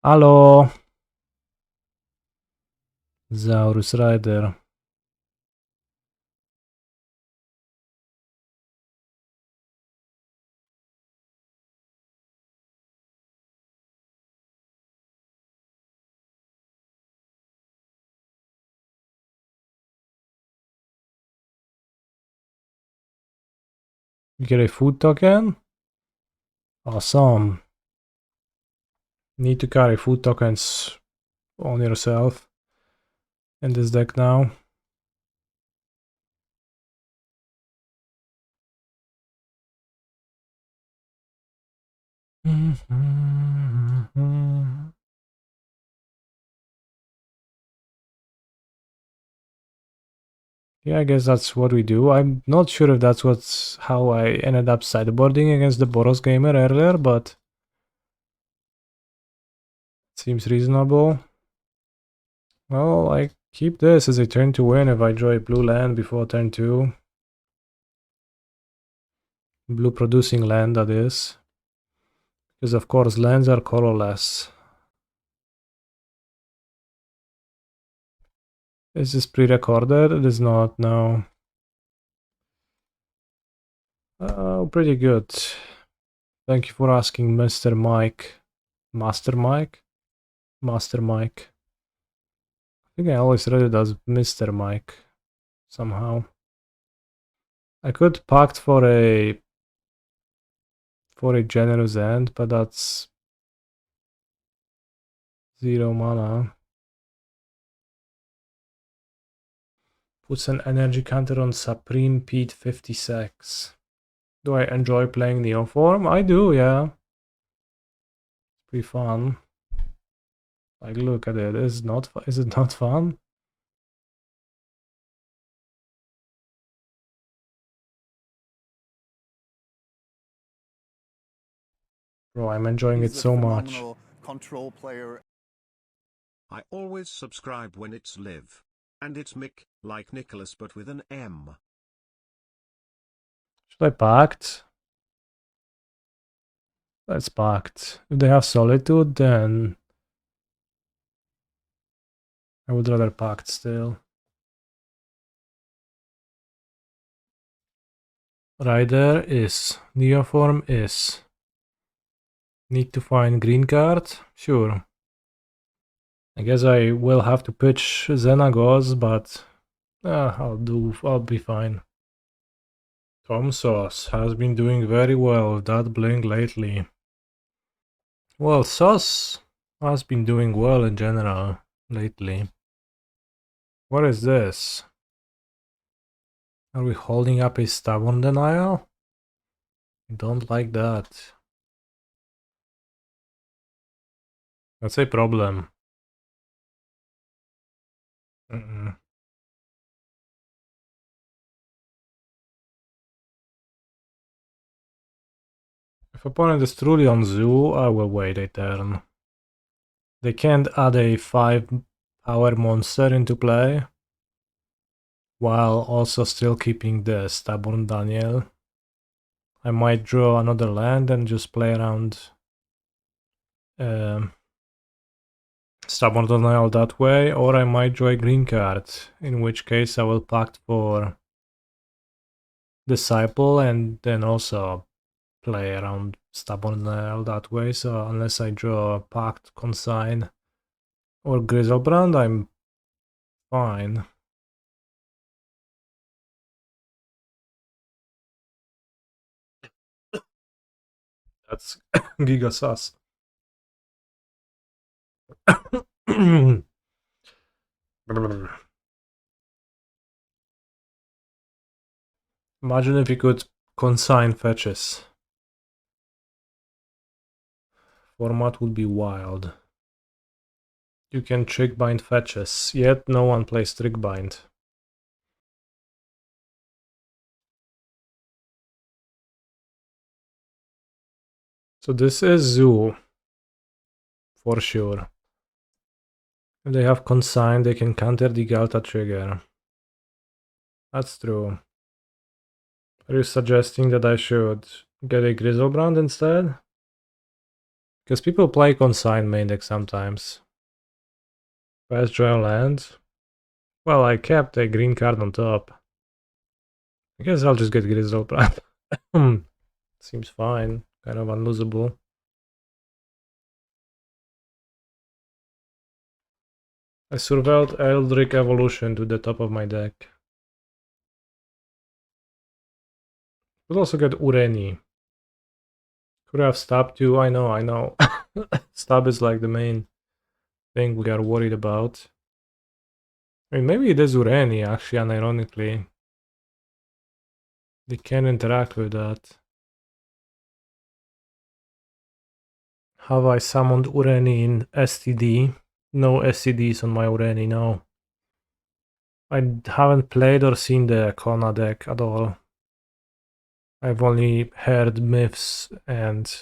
Hello. Zaurus Rider. You get a food token? Awesome. Need to carry food tokens on yourself in this deck now. Yeah, I guess that's what we do. I'm not sure if that's how I ended up sideboarding against the Boros gamer earlier, but seems reasonable. Well, I keep this as a turn to win if I draw a blue land before turn 2. Blue producing land, that is. Because of course lands are colorless. Is this pre-recorded? It is not, no. Oh, pretty good. Thank you for asking, Mr. Mike. Master Mike? Master Mike. I think I always read it as Mr. Mike. Somehow. I could pact for a generous end, but that's 0 mana. Puts an energy counter on Supreme Pete 56. Do I enjoy playing Neoform? I do, yeah. It's pretty fun. Like, look at it. Is it not fun? Bro, I'm enjoying it He's a so much. phenomenal control player. I always subscribe when it's live. And it's Mick, like Nicholas but with an M. Should I pact? Let's pact. If they have Solitude, then I would rather pact still. Rider is. Neoform is. Need to find green card? Sure. I guess I will have to pitch Xenagos, but I'll be fine. Tom Sauce has been doing very well with that blink lately. Well, Sauce has been doing well in general lately. What is this? Are we holding up a stubborn denial? I don't like that. That's a problem. If opponent is truly on zoo, I will wait a turn. They can't add a 5 power monster into play, while also still keeping the stubborn Daniel. I might draw another land and just play around stubborn denial that way, or I might draw a green card, in which case I will pact for Disciple and then also play around stubborn denial that way. So unless I draw pact, consign, or Grizzlebrand, I'm fine. That's Giga sus. Imagine if you could consign fetches. Format would be wild. You can trick bind fetches, yet no one plays trick bind. So this is zoo, for sure. If they have consign, they can counter the Galta trigger. That's true. Are you suggesting that I should get a Grizzlebrand instead? Because people play consign main deck sometimes. Fast draw land. Well, I kept a green card on top. I guess I'll just get Grizzlebrand. Seems fine. Kind of unlosable. I surveyed Eldritch Evolution to the top of my deck. Could also get Ureni. Could have Stab too, I know. Stab is like the main thing we are worried about. I mean, maybe it is Ureni, actually, unironically. They can interact with that. Have I summoned Ureni in STD? No STDs on my Ureni, no. I haven't played or seen the Kona deck at all. I've only heard myths and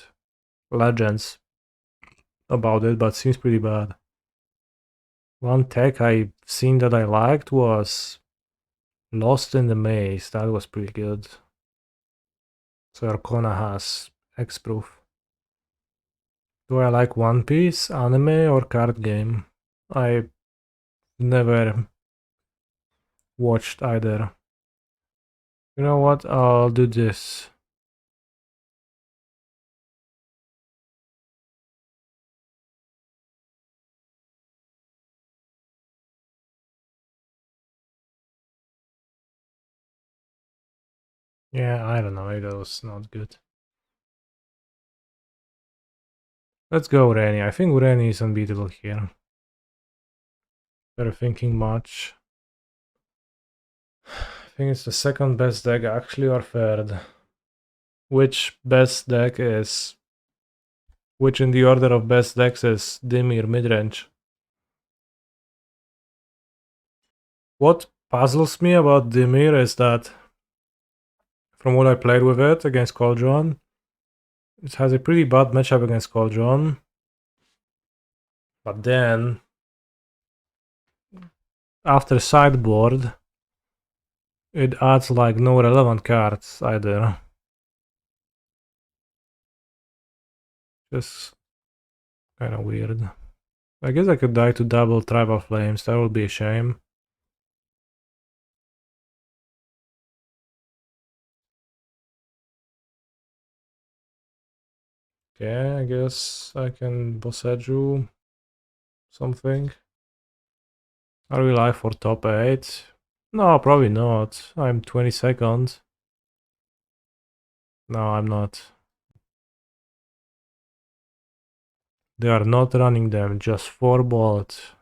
legends about it, but seems pretty bad. One tech I've seen that I liked was Lost in the Maze. That was pretty good. So Arcona has X-proof. Do I like One Piece, anime, or card game? I never watched either. You know what? I'll do this. Yeah, I don't know. Maybe that was not good. Let's go Reni. I think Reni is unbeatable here. Better thinking much. I think it's the second best deck actually, or third. Which best deck is... Which in the order of best decks is Dimir midrange? What puzzles me about Dimir is that from what I played with it against Cauldron, it has a pretty bad matchup against Cauldron. But then, after sideboard, it adds like no relevant cards either. Just kind of weird. I guess I could die to double Tribal Flames, that would be a shame. Okay, I guess I can Boseju something. Are we live for top 8? No, probably not. I'm 22nd. No, I'm not. They are not running them, just 4 bolts.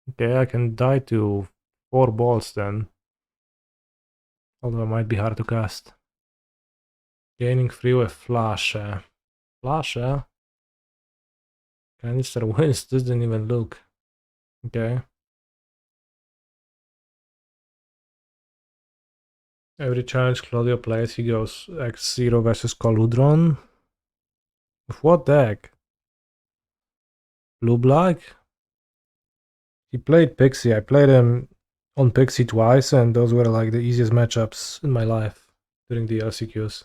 Okay, I can die to 4 bolts then. Although it might be hard to cast. Gaining 3 with Flash. Flash, Kanister wins, this didn't even look. Okay. Every challenge Claudio plays, he goes X0 versus Coludron. With what deck? Blue Black? He played Pixie. I played him on Pixie twice, and those were like the easiest matchups in my life during the LCQs.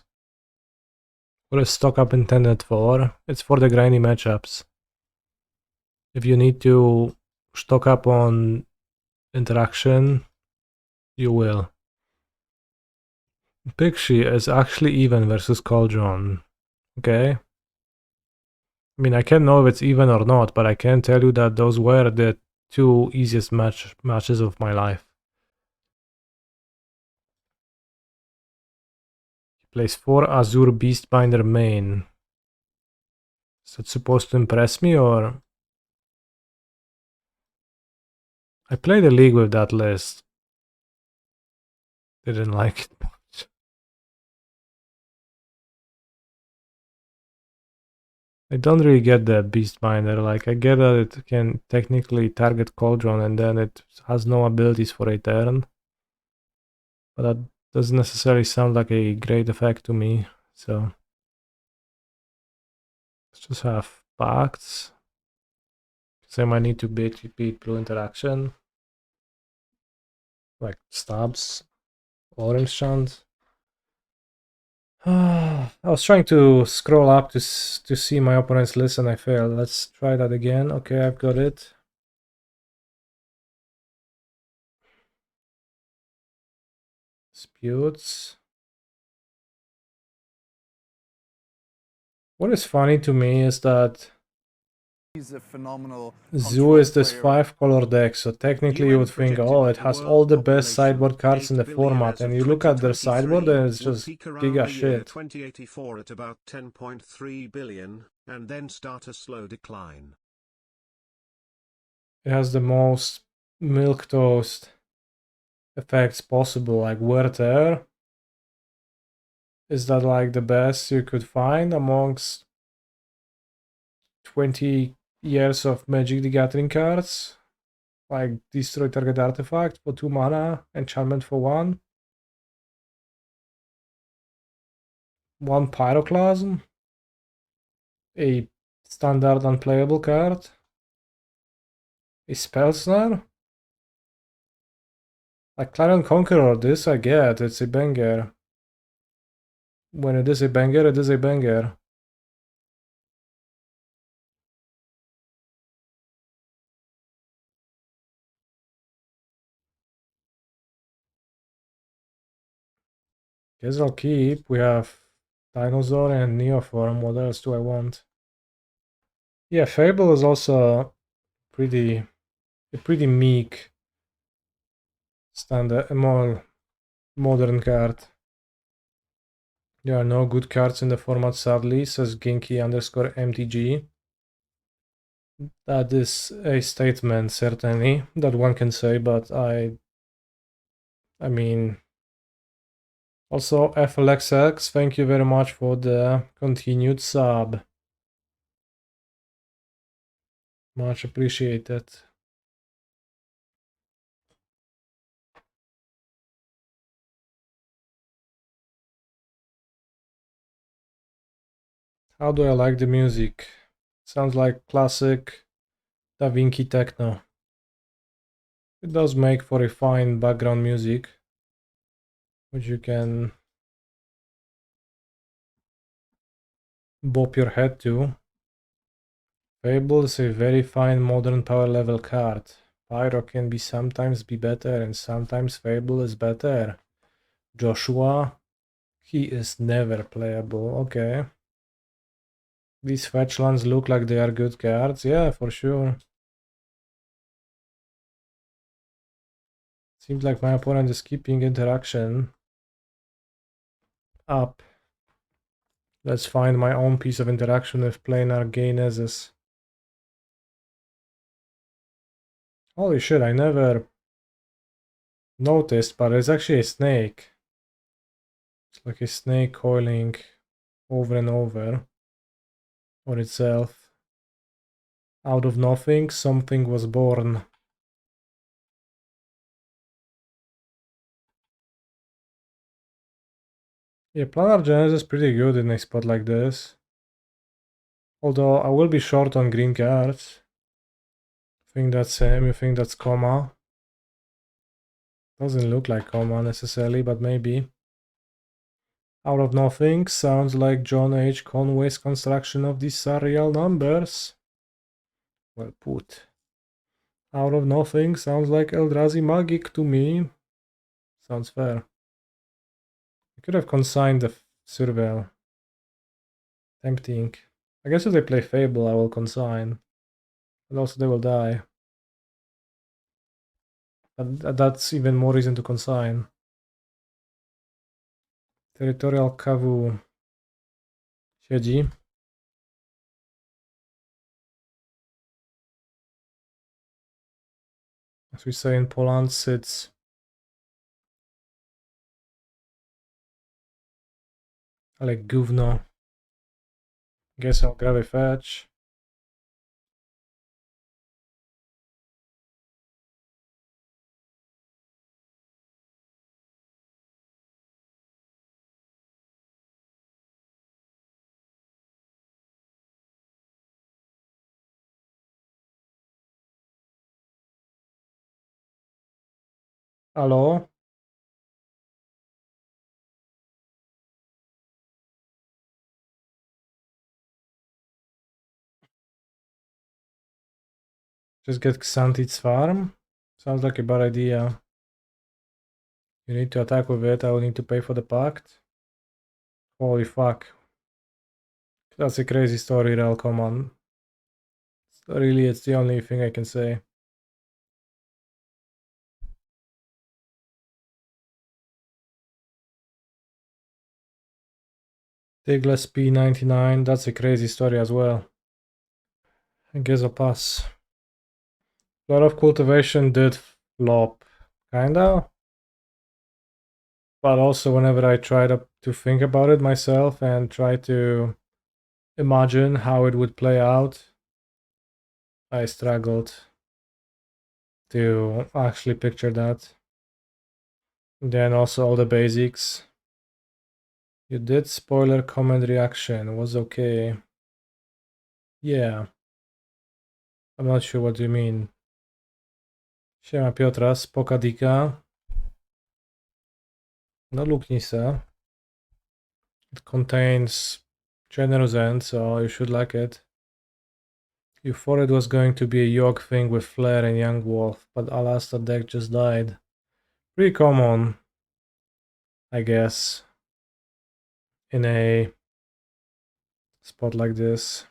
What is stock up intended for? It's for the grindy matchups. If you need to stock up on interaction, you will. Pixie is actually even versus Cauldron. Okay? I mean, I can't know if it's even or not, but I can tell you that those were the 2 easiest matches of my life. He plays 4 Azure Beastbinder main. Is that supposed to impress me, or... I played a league with that list. Didn't like it much. I don't really get that Beastbinder. Like, I get that it can technically target Cauldron and then it has no abilities for a turn. But that doesn't necessarily sound like a great effect to me, so... Let's just have Pacts. Because I might need to beat blue interaction. Like stabs, orange chant. I was trying to scroll up to see my opponent's list and I failed. Let's try that again. Okay, I've got it. Disputes. What is funny to me is that He's a phenomenal Zoo is this control player. 5-color deck, so technically you would think, oh, it has all the best sideboard cards in the format, and you look at their sideboard and it's just giga shit. 2084 at about 10.3 billion, and then start a slow decline. It has the most milquetoast effects possible, like Werther. Is that like the best you could find amongst 20 years of Magic the Gathering cards. Like destroy target artifact for 2 mana, enchantment for 1. 1 Pyroclasm. A standard unplayable card. A Spell Snare. Like Clarion Conqueror, this I get, it's a banger. When it is a banger, it is a banger. Guess I'll keep. We have Dinosaur and Neoform. What else do I want? Yeah, Fable is also a pretty meek standard, more modern card. There are no good cards in the format, sadly, says Ginky_MTG. That is a statement, certainly, that one can say, but I mean... Also, FLXX, thank you very much for the continued sub. Much appreciated. How do I like the music? Sounds like classic Da Vinci techno. It does make for a fine background music, which you can bop your head to. Fable is a very fine modern power level card. Pyro can sometimes be better, and sometimes Fable is better. Joshua, he is never playable. Okay. These fetch lands look like they are good cards. Yeah, for sure. Seems like my opponent is keeping interaction up. Let's find my own piece of interaction with planar Gainezes. Holy shit, I never noticed, but it's actually a snake. It's like a snake coiling over and over on itself. Out of nothing, something was born. Yeah, planar Genesis is pretty good in a spot like this. Although I will be short on green cards. I think that's him, you think that's Comma. Doesn't look like Comma necessarily, but maybe. Out of nothing sounds like John H. Conway's construction of these surreal numbers. Well put. Out of nothing sounds like Eldrazi Magic to me. Sounds fair. I could have consigned the Surveil. Tempting. I guess if they play Fable, I will consign. But also they will die. But that's even more reason to consign. Territorial Kavu siedzi. As we say in Poland, sits. Ale gówno. Guess I'll grab a fetch. Hello? Just get Xantid's farm? Sounds like a bad idea. You need to attack with it, I will need to pay for the pact. Holy fuck. That's a crazy story, Rel, come on. Really, it's the only thing I can say. Tiglas P99, that's a crazy story as well. I guess I'll pass. A lot of cultivation did flop, kinda. But also whenever I try to think about it myself and try to imagine how it would play out, I struggled to actually picture that. Then also all the basics. You did spoiler comment reaction, was okay. Yeah. I'm not sure what you mean. Siema Piotra, spoka dika. No luknij se. It contains generous end, so you should like it. You thought it was going to be a York thing with Flare and Young Wolf, but alas, the deck just died. Pretty common, I guess, in a spot like this.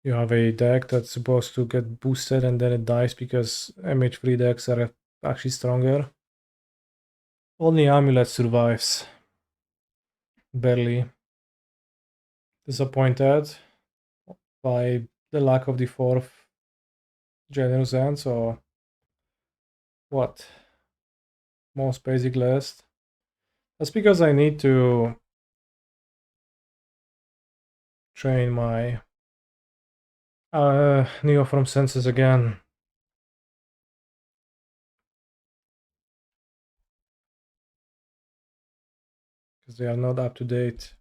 You have a deck that's supposed to get boosted and then it dies because MH3 decks are actually stronger. Only Amulet survives. Barely. Disappointed by the lack of the fourth generous end, or what? Most basic list. That's because I need to train my Neoform senses again. Because they are not up to date.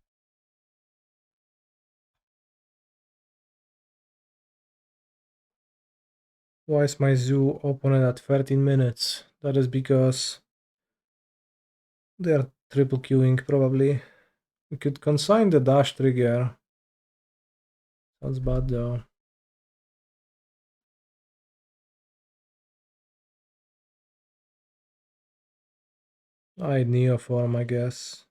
Why is my zoo open at 13 minutes? That is because they are triple queuing probably. We could consign the dash trigger. Sounds bad though. I Neoform, I guess.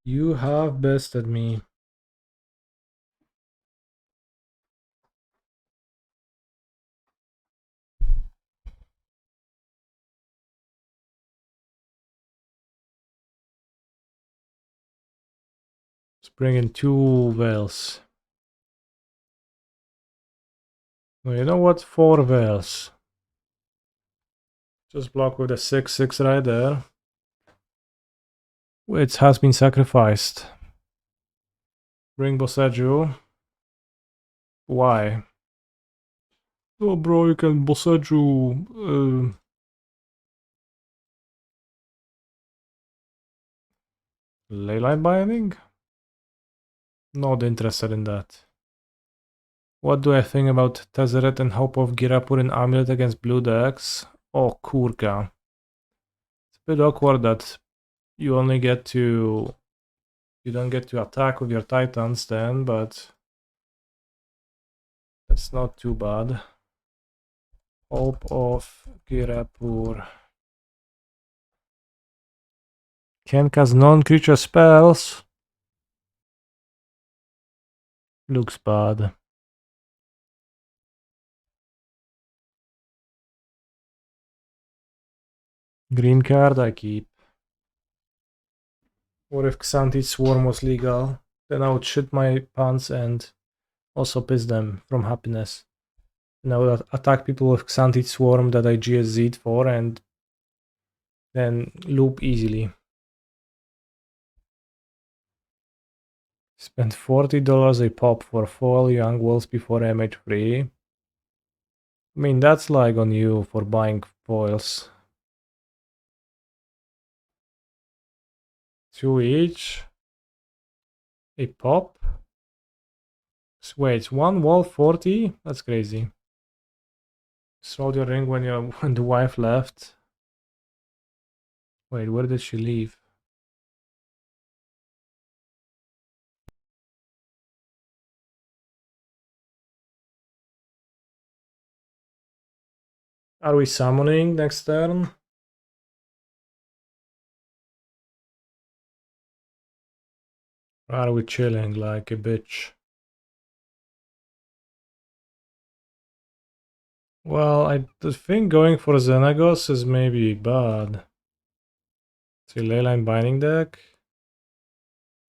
You have bested me. Let's bring in 2 whales. Well, you know what? 4 whales. Just block with a 6/6 right there. It has been sacrificed. Bring Boseju. Why? Oh, bro, you can Boseju. Leyline binding? Not interested in that. What do I think about Tezzeret and Hope of Girapur and Amulet against blue decks? Oh, kurka. It's a bit awkward that you only get to... You don't get to attack with your Titans then, but... That's not too bad. Hope of Girapur. Can cast non-creature spells. Looks bad. Green card I keep. What if Xanthi Swarm was legal? Then I would shit my pants and also piss them from happiness. And I would attack people with Xanthi Swarm that I GSZ'd for and then loop easily. Spend $40 a pop for foil young wolves before MH3. I mean, that's like on you for buying foils. 2 each. A pop? Wait, it's 1 wall 40? That's crazy. Sold your ring when when the wife left. Wait, where did she leave? Are we summoning next turn? Or are we chilling like a bitch? Well, I think going for Xenagos is maybe bad. See, Leyline Binding deck?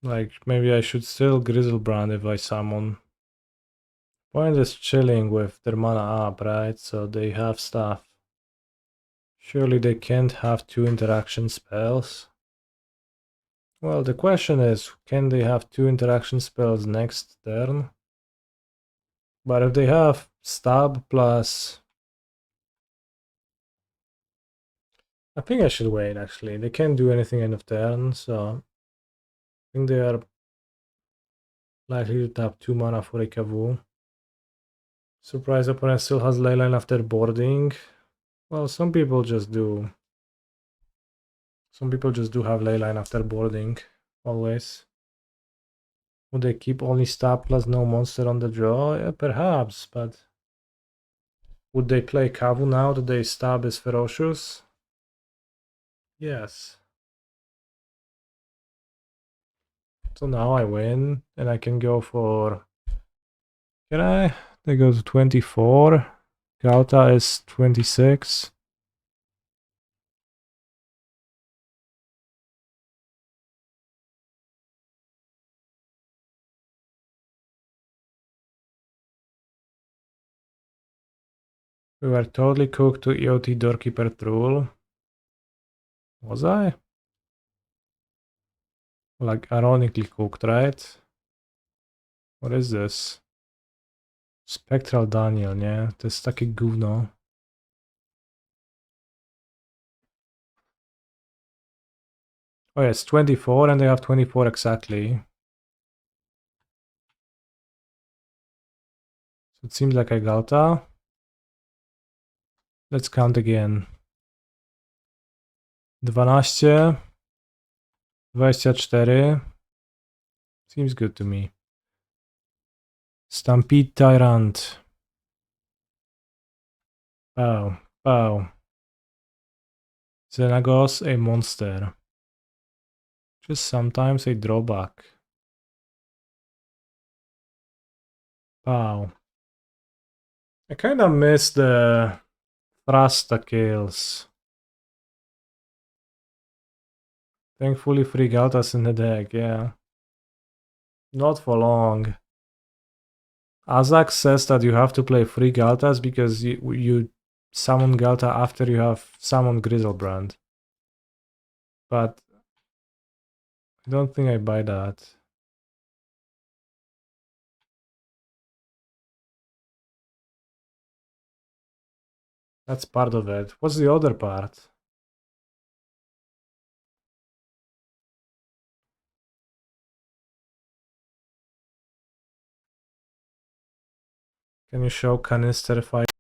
Like, maybe I should still Grizzlebrand if I summon. Point is chilling with their mana up, right? So they have stuff. Surely they can't have 2 interaction spells. Well, the question is, can they have 2 interaction spells next turn? But if they have stab plus... I think I should wait, actually. They can't do anything end of turn, so... I think they are likely to tap 2 mana for a Kavu. Surprise opponent still has leyline after boarding. Well, some people just do. Some people just do have leyline after boarding, always. Would they keep only stab plus no monster on the draw? Yeah, perhaps, but... Would they play Kavu now that they stab is ferocious? Yes. So now I win, and I can go for... Can I? They go to 24. Gauta is 26. We were totally cooked to EOT Doorkeeper Troll. Was I? Like, ironically cooked, right? What is this? Spectral Daniel, nie? To jest takie gówno. Oh yeah, it's 24 and they have 24 exactly. So it seems like I Gauta. Let's count again. 12, 24. Seems good to me. Stampede Tyrant. Pow, pow. Xenagos, a monster. Just sometimes a drawback. Pow. I kinda miss the Thrasta kills. Thankfully, free Gautas in the deck, yeah. Not for long. Azak says that you have to play free Galtas because you summon Galta after you have summoned Grizzlebrand. But I don't think I buy that. That's part of it. What's the other part? Can you show kanister fight?